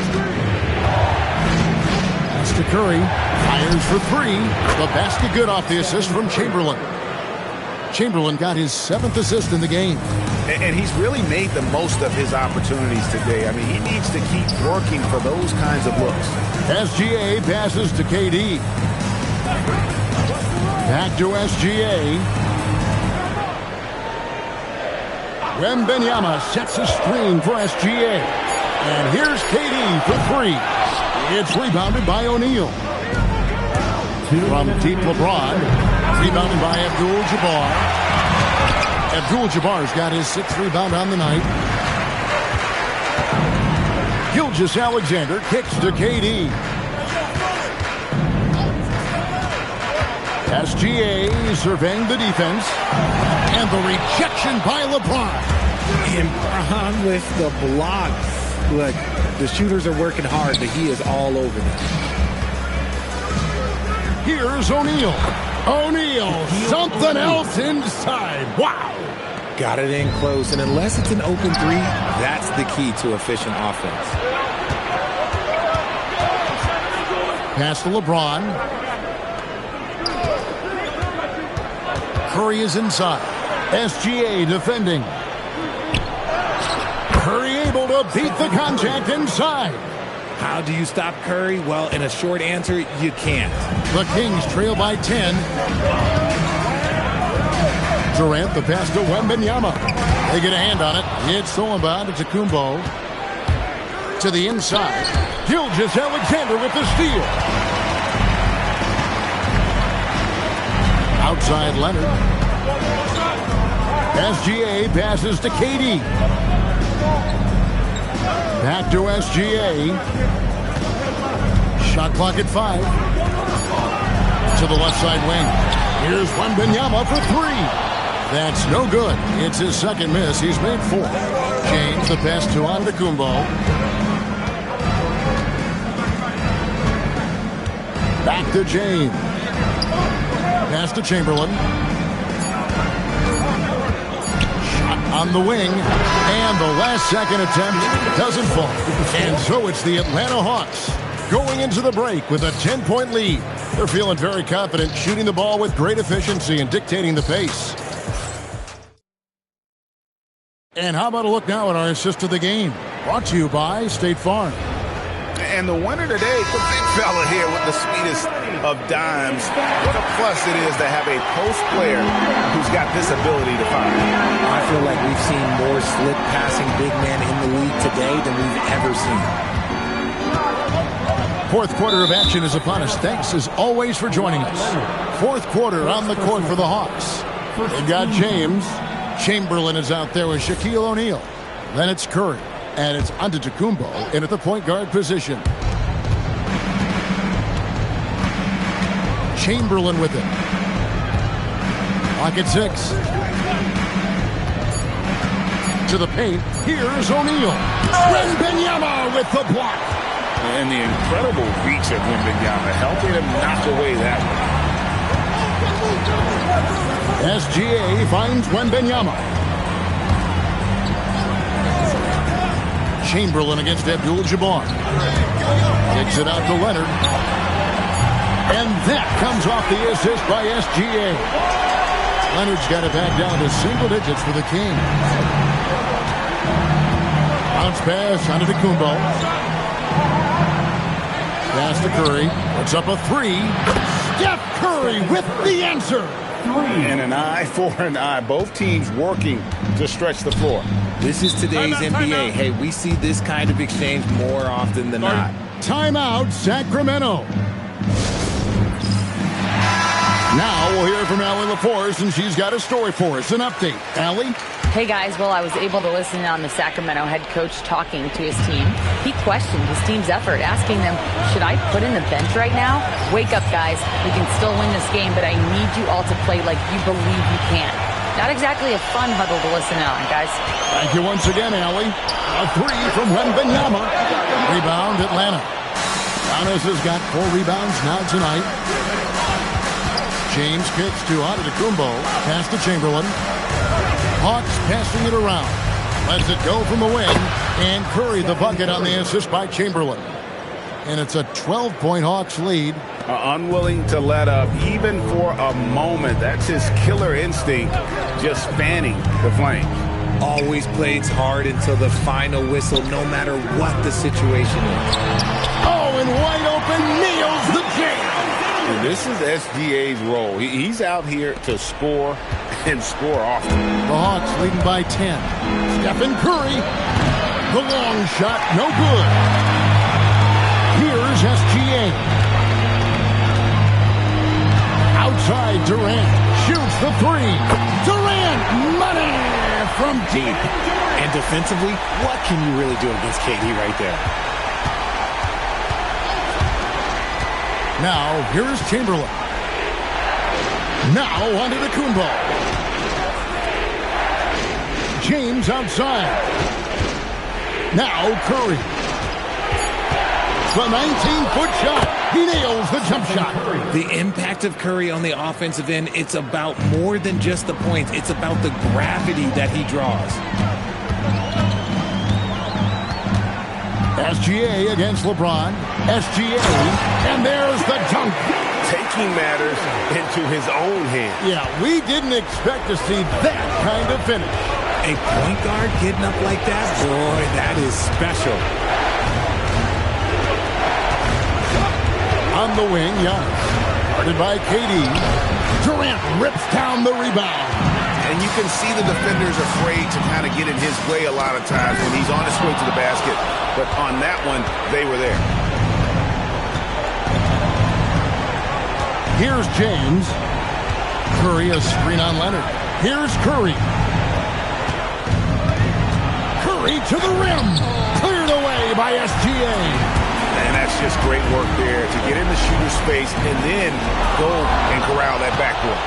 To Curry, fires for 3. The basket good off the assist from Chamberlain. Chamberlain got his 7th assist in the game. And he's really made the most of his opportunities today. I mean, he needs to keep working for those kinds of looks. SGA passes to KD. Back to SGA. Wembanyama sets a screen for SGA. And here's KD for 3. It's rebounded by O'Neal. From deep LeBron. Rebounded by Abdul-Jabbar. Abdul-Jabbar's got his 6th rebound on the night. Gilgeous-Alexander kicks to KD. SGA surveying the defense. And the rejection by LeBron. And Braun with the block. Look, the shooters are working hard, but he is all over them. Here's O'Neal. O'Neal, something else inside. Wow. Got it in close, and unless it's an open three, that's the key to efficient offense. Pass to LeBron. Curry is inside. SGA defending. Curry able to beat the contact inside. How do you stop Curry? Well, in a short answer, you can't. The Kings trail by 10. Durant, the pass to Wembanyama. They get a hand on it. It's stolen by Antetokounmpo. To the inside. Gilgeous-Alexander with the steal. Outside Leonard. SGA passes to KD. Back to SGA. Shot clock at 5. To the left side wing. Here's Wembanyama for 3. That's no good. It's his second miss. He's made 4. James, the pass to Antetokounmpo. Back to James. Pass to Chamberlain. Shot on the wing. And the last second attempt doesn't fall. And so it's the Atlanta Hawks going into the break with a 10-point lead. They're feeling very confident, shooting the ball with great efficiency and dictating the pace. And how about a look now at our assist of the game? Brought to you by State Farm. And the winner today, the big fella here with the sweetest of dimes. What a plus it is to have a post player who's got this ability to find. I feel like we've seen more slick passing big men in the league today than we've ever seen. Fourth quarter of action is upon us. Thanks as always for joining us. Fourth quarter on the court for the Hawks. They've got James. Chamberlain is out there with Shaquille O'Neal. Then it's Curry. And it's Antetokounmpo in at the point guard position. Chamberlain with it. Clock at 6. To the paint. Here's O'Neal. Wembanyama with the block. And the incredible reach of Wembanyama, helping him knock away that one. SGA finds Wembanyama. Chamberlain against Abdul-Jabbar. Kicks it out to Leonard. And that comes off the assist by SGA. Leonard's got it back down to single digits for the Kings. Bounce pass onto Antetokounmpo. Pass to Curry. Puts up a 3. Steph Curry with the answer. And an eye for an eye. Both teams working to stretch the floor. This is today's NBA. Hey, we see this kind of exchange more often than not. Timeout, Sacramento. Now we'll hear from Allie LaForce, and she's got a story for us. An update. Allie? Hey guys, well, I was able to listen on the Sacramento head coach talking to his team. He questioned his team's effort, asking them, should I put in the bench right now? Wake up, guys. We can still win this game, but I need you all to play like you believe you can. Not exactly a fun huddle to listen on, guys. Thank you once again, Allie. A 3 from Wembanyama. Rebound, Atlanta. Giannis has got 4 rebounds now tonight. James kicks to Antetokounmpo. Pass to Chamberlain. Hawks passing it around. Lets it go from the wing. And Curry the bucket on the assist by Chamberlain. And it's a 12-point Hawks lead. Unwilling to let up even for a moment. That's his killer instinct, just fanning the flame. Always plays hard until the final whistle, no matter what the situation is. Oh, and wide open, nails the jam. And this is SGA's role. He's out here to score and score often. The Hawks leading by 10. Stephen Curry. The long shot, no good. Here's SGA. Outside, Durant shoots the 3. Durant, money from deep. And defensively, what can you really do against KD right there? Now, here's Chamberlain. Now, Antetokounmpo. James outside. Now Curry. The 19-foot shot. He nails the jump shot. The impact of Curry on the offensive end, it's about more than just the points. It's about the gravity that he draws. SGA against LeBron. SGA, and there's the dunk. Taking matters into his own hands. Yeah, we didn't expect to see that kind of finish. A point guard getting up like that, boy, that is special. On the wing, Giannis. Guarded by KD. Durant rips down the rebound. And you can see the defenders afraid to kind of get in his way a lot of times when he's on his way to the basket. But on that one, they were there. Here's James. Curry, a screen on Leonard. Here's Curry. Curry to the rim. Cleared away by SGA. And that's just great work there to get in the shooter's space and then go and corral that backboard.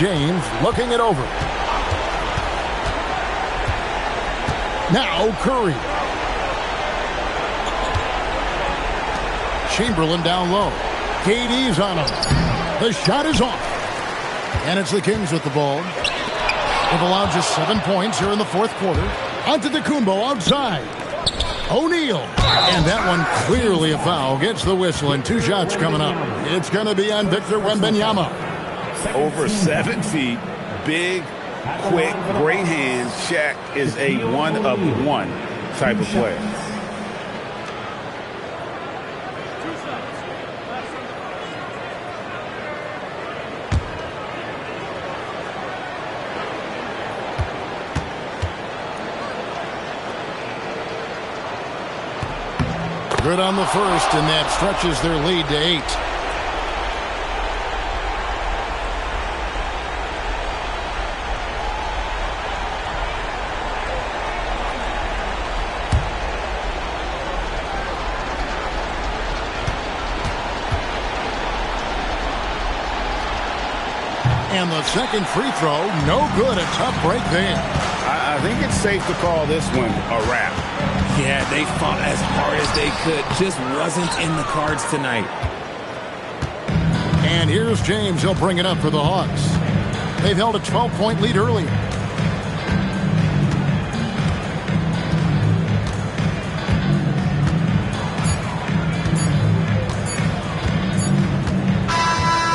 James looking it over. Now Curry. Chamberlain down low. KD's on him. The shot is off. And it's the Kings with the ball. They've allowed just 7 points here in the fourth quarter. Antetokounmpo outside. O'Neal. And that one clearly a foul. Gets the whistle and 2 shots coming up. It's going to be on Victor Wembanyama. Over 7 feet. Big, quick, great hands. Shaq is a one-of-one type of player. Good on the first, and that stretches their lead to 8. And the second free throw, no good. A tough break there. I think it's safe to call this one a wrap. Yeah, they fought as hard as they could. Just wasn't in the cards tonight. And here's James. He'll bring it up for the Hawks. They've held a 12-point lead earlier.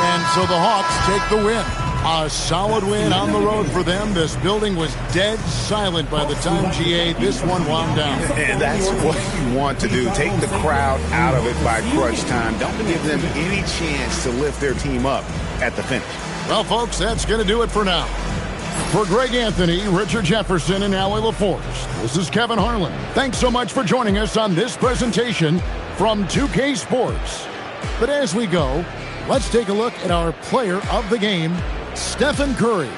And so the Hawks take the win. A solid win on the road for them. This building was dead silent by the time GA this one wound down. And that's what you want to do. Take the crowd out of it by crunch time. Don't give them any chance to lift their team up at the finish. Well, folks, that's going to do it for now. For Greg Anthony, Richard Jefferson, and Allie LaForce, this is Kevin Harlan. Thanks so much for joining us on this presentation from 2K Sports. But as we go, let's take a look at our player of the game, Stephen Curry.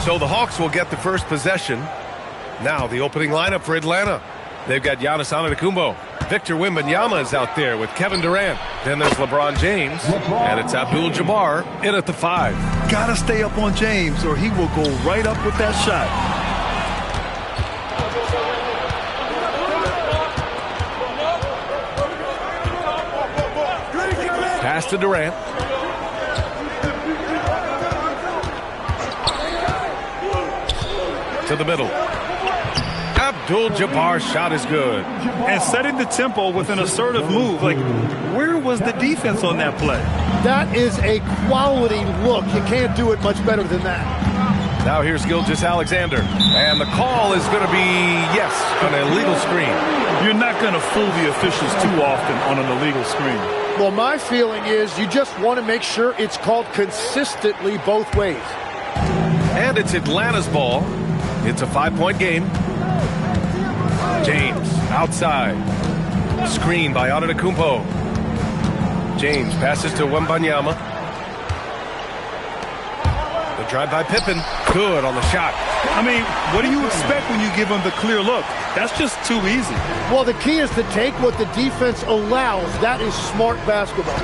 So the Hawks will get the first possession. Now the opening lineup for Atlanta. They've got Giannis Antetokounmpo. Victor Wembanyama is out there with Kevin Durant. Then there's LeBron James. And it's Abdul-Jabbar in at the 5. Gotta stay up on James or he will go right up with that shot. Pass to Durant. To the middle. Abdul-Jabbar's shot is good. And setting the tempo with an assertive move. Like, where was the defense on that play? That is a quality look. You can't do it much better than that. Now here's Gilgeous-Alexander. And the call is going to be, yes, an illegal screen. You're not going to fool the officials too often on an illegal screen. Well, my feeling is you just want to make sure it's called consistently both ways. And it's Atlanta's ball. It's a 5-point game. James outside. Screen by Antetokounmpo. James passes to Wembanyama. The drive by Pippen. Good on the shot. I mean, what do you expect when you give him the clear look? That's just too easy. Well, the key is to take what the defense allows. That is smart basketball.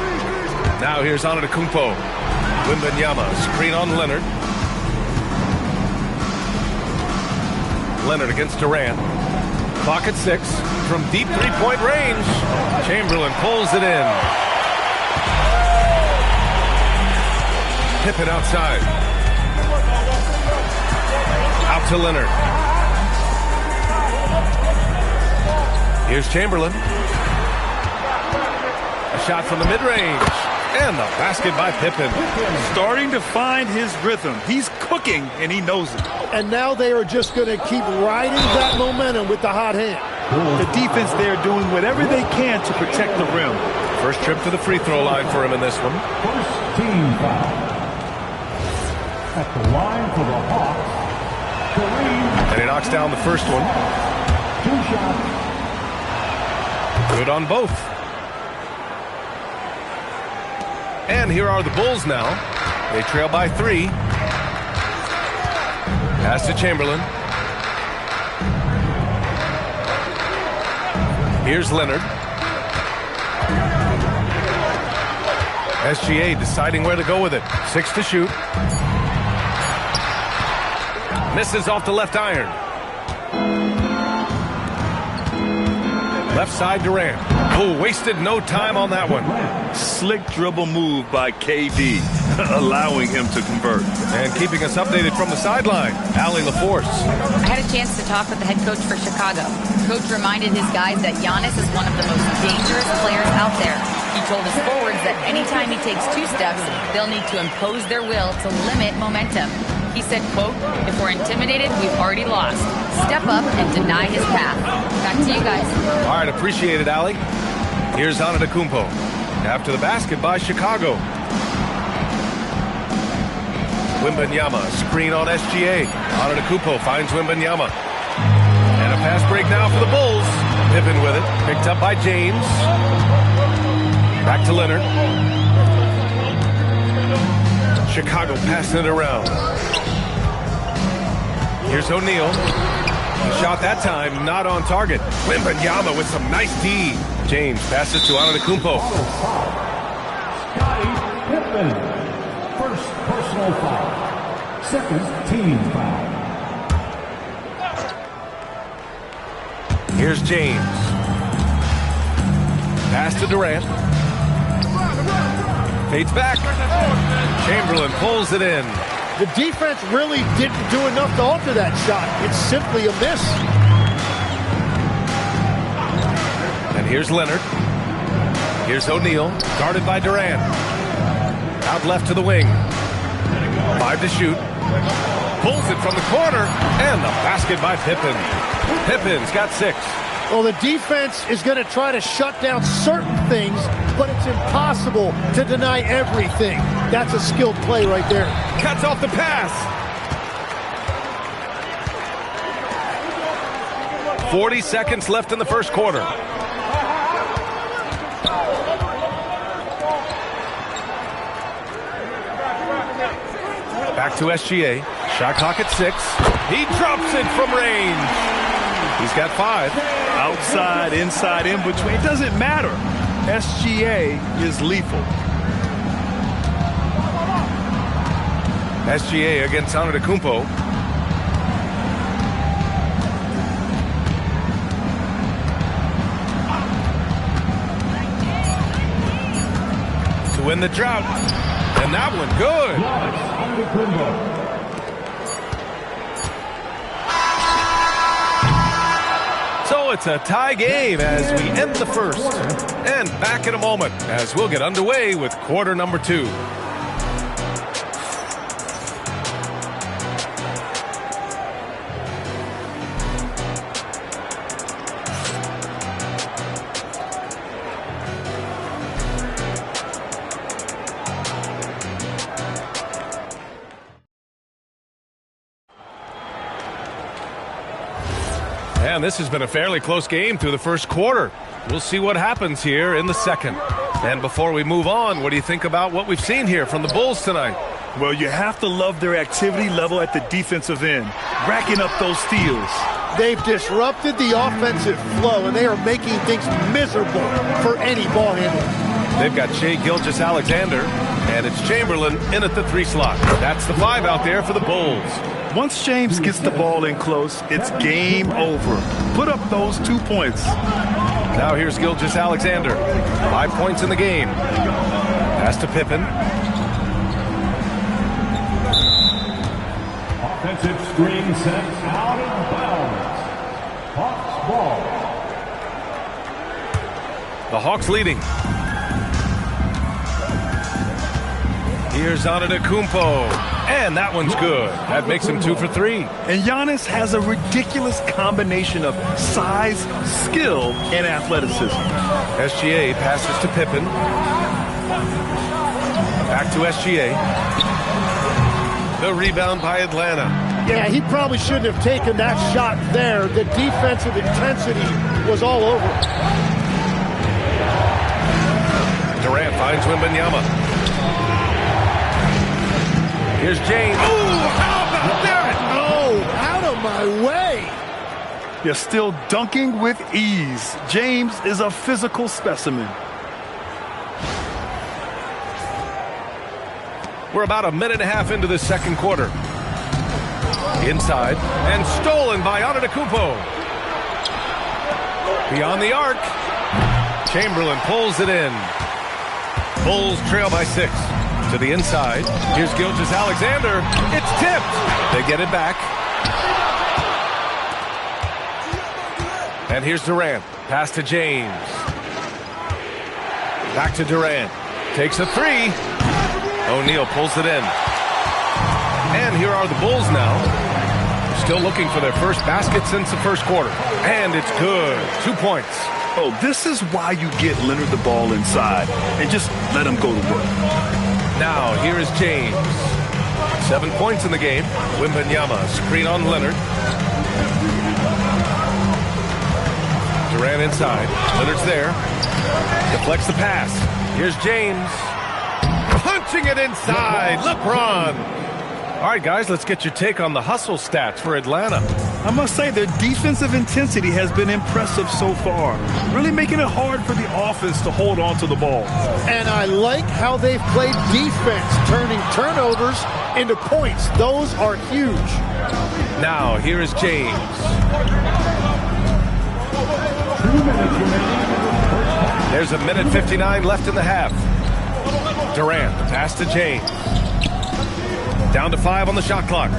Now here's Antetokounmpo. Wembanyama. Screen on Leonard. Leonard against Durant. Clock at 6 from deep three-point range. Chamberlain pulls it in. Pippen outside. Out to Leonard. Here's Chamberlain. A shot from the mid-range. And the basket by Pippen. Starting to find his rhythm. He's cooking, and he knows it. And now they are just going to keep riding that momentum with the hot hand. The defense there doing whatever they can to protect the rim. First trip to the free throw line for him in this one. First team foul. At the line for the Hawks, Kareem. And he knocks down the first one. 2 shots. Good on both. And here are the Bulls now. They trail by 3. Pass to Chamberlain. Here's Leonard. SGA deciding where to go with it. 6 to shoot. Misses off the left iron. Left side Durant. Oh, wasted no time on that one. Slick dribble move by KD, allowing him to convert. And keeping us updated from the sideline, Allie LaForce. I had a chance to talk with the head coach for Chicago. Coach reminded his guys that Giannis is one of the most dangerous players out there. He told his forwards that anytime he takes 2 steps, they'll need to impose their will to limit momentum. He said, quote, "If we're intimidated, we've already lost. Step up and deny his path." Back to you guys. All right, appreciate it, Allie. Here's Antetokounmpo. After the basket by Chicago. Wembanyama, screen on SGA. Antetokounmpo finds Wembanyama. And a fast break now for the Bulls. Pippen with it, picked up by James. Back to Leonard. Chicago passing it around. Here's O'Neal. He shot that time, not on target. Wembanyama with some nice D. James passes to Antetokounmpo. Scottie Pippen. First personal foul. Second team foul. Here's James. Pass to Durant. Fades back. Chamberlain pulls it in. The defense really didn't do enough to alter that shot. It's simply a miss. And here's Leonard. Here's O'Neal, guarded by Durant. Out left to the wing. 5 to shoot. Pulls it from the corner. And the basket by Pippen. Pippen's got 6. Well, the defense is going to try to shut down certain things, but it's impossible to deny everything. That's a skilled play right there. Cuts off the pass. 40 seconds left in the first quarter. Back to SGA. Shot clock at 6. He drops it from range. He's got 5. Outside, inside, in between. It doesn't matter. SGA is lethal. SGA against Antetokounmpo. To win the drought. And that one good. So it's a tie game as we end the first. And back in a moment as we'll get underway with quarter number 2. And this has been a fairly close game through the first quarter. We'll see what happens here in the second. And before we move on, what do you think about what we've seen here from the Bulls tonight? Well, you have to love their activity level at the defensive end, racking up those steals. They've disrupted the offensive flow, and they are making things miserable for any ball handler. They've got Shai Gilgeous-Alexander, and it's Chamberlain in at the 3 slot. That's the 5 out there for the Bulls. Once James gets the ball in close, it's game over. Put up those 2 points. Now here's Gilgeous-Alexander. 5 points in the game. Pass to Pippen. Offensive screen sent out of bounds. Hawks ball. The Hawks leading. Here's Antetokounmpo. And that one's good. That makes him 2 for 3. And Giannis has a ridiculous combination of size, skill, and athleticism. SGA passes to Pippen. Back to SGA. The rebound by Atlanta. Yeah, he probably shouldn't have taken that shot there. The defensive intensity was all over. Durant finds Wembanyama. Here's James. Ooh, how about that? Oh, out of my way. You're still dunking with ease. James is a physical specimen. We're about a minute and a half into the second quarter. Inside, and stolen by Antetokounmpo. Beyond the arc. Chamberlain pulls it in. Bulls trail by 6. To the inside. Here's Gilgeous-Alexander. It's tipped. They get it back. And here's Durant. Pass to James. Back to Durant. Takes a 3. O'Neal pulls it in. And here are the Bulls now. Still looking for their first basket since the first quarter. And it's good. 2 points. Oh, this is why you get Leonard the ball inside and just let him go to work. Now, here is James. 7 points in the game. Wembanyama, screen on Leonard. Durant inside. Leonard's there. Deflects the pass. Here's James. Punching it inside. LeBron. All right, guys, let's get your take on the hustle stats for Atlanta. I must say their defensive intensity has been impressive so far, really making it hard for the offense to hold on to the ball. And I like how they've played defense, turning turnovers into points. Those are huge. Now, here is James. 2 minutes remaining. There's a minute 59 left in the half. Durant, the pass to James. Down to 5 on the shot clock.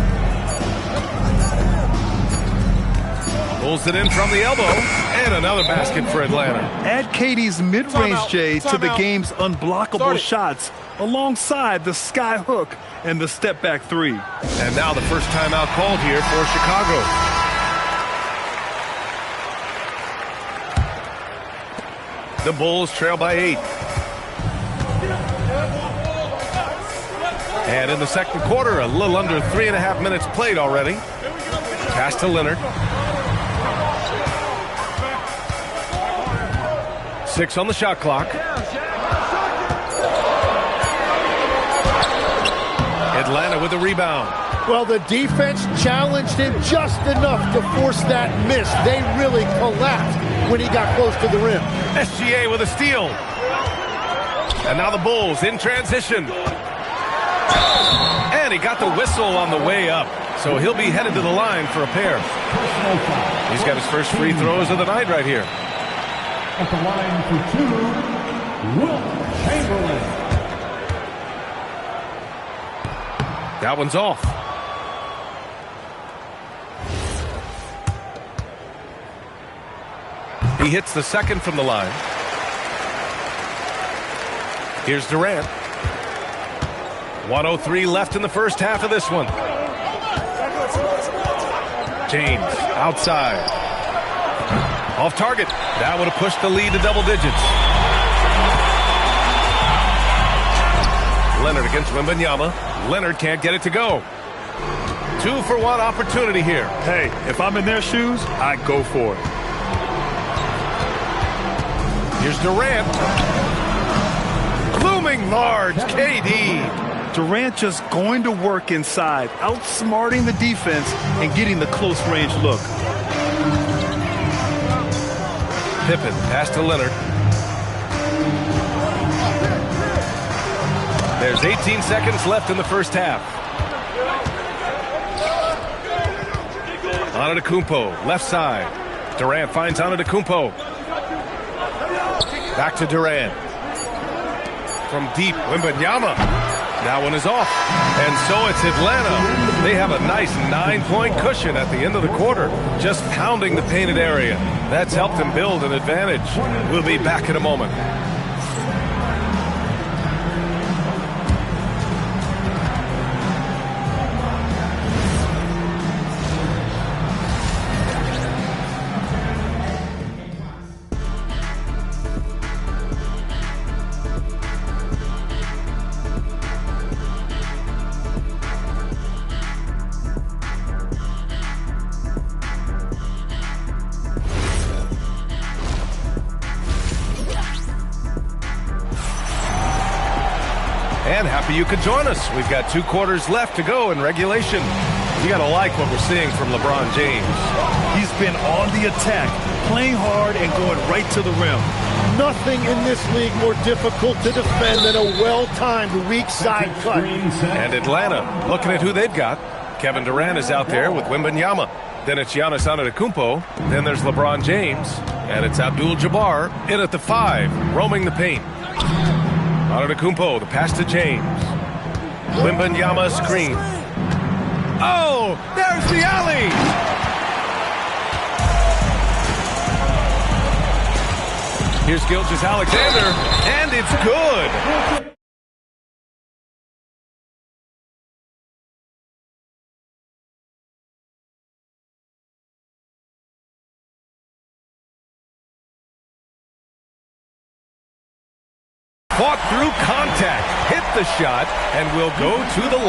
Pulls it in from the elbow. And another basket for Atlanta. Add KD's mid-range J to the game's unblockable shots alongside the sky hook and the step-back 3. And now the first timeout called here for Chicago. The Bulls trail by 8. And in the second quarter, a little under 3.5 minutes played already. Pass to Leonard. 6 on the shot clock. Atlanta with the rebound. Well, the defense challenged him just enough to force that miss. They really collapsed when he got close to the rim. SGA with a steal. And now the Bulls in transition. And he got the whistle on the way up. So he'll be headed to the line for a pair. He's got his first free throws of the night right here. At the line for two, Wilt Chamberlain. That one's off. He hits the second from the line. Here's Durant. 1:03 left in the first half of this one. James outside. Off target. That would have pushed the lead to double digits. Leonard against Wembanyama. Leonard can't get it to go. 2-for-1 opportunity here. Hey, if I'm in their shoes, I'd go for it. Here's Durant. Looming large, KD. Durant just going to work inside, outsmarting the defense and getting the close range look. Pippen pass to Leonard. There's 18 seconds left in the first half. Antetokounmpo, left side. Durant finds Antetokounmpo. Back to Durant. From deep, Wembanyama. That one is off. And so it's Atlanta. They have a nice 9-point cushion at the end of the quarter, just pounding the painted area. That's helped them build an advantage. We'll be back in a moment. And happy you could join us. We've got 2 quarters left to go in regulation. You got to like what we're seeing from LeBron James. He's been on the attack, playing hard and going right to the rim. Nothing in this league more difficult to defend than a well-timed weak side cut. And Atlanta, looking at who they've got. Kevin Durant is out there with Wembanyama. Then it's Giannis Antetokounmpo. Then there's LeBron James. And it's Abdul-Jabbar in at the 5, roaming the paint. Antetokounmpo, the pass to James. Wembanyama screen. Oh, there's the alley! Here's Gilgeous-Alexander, and it's good! Fought through contact, hit the shot, and will go to the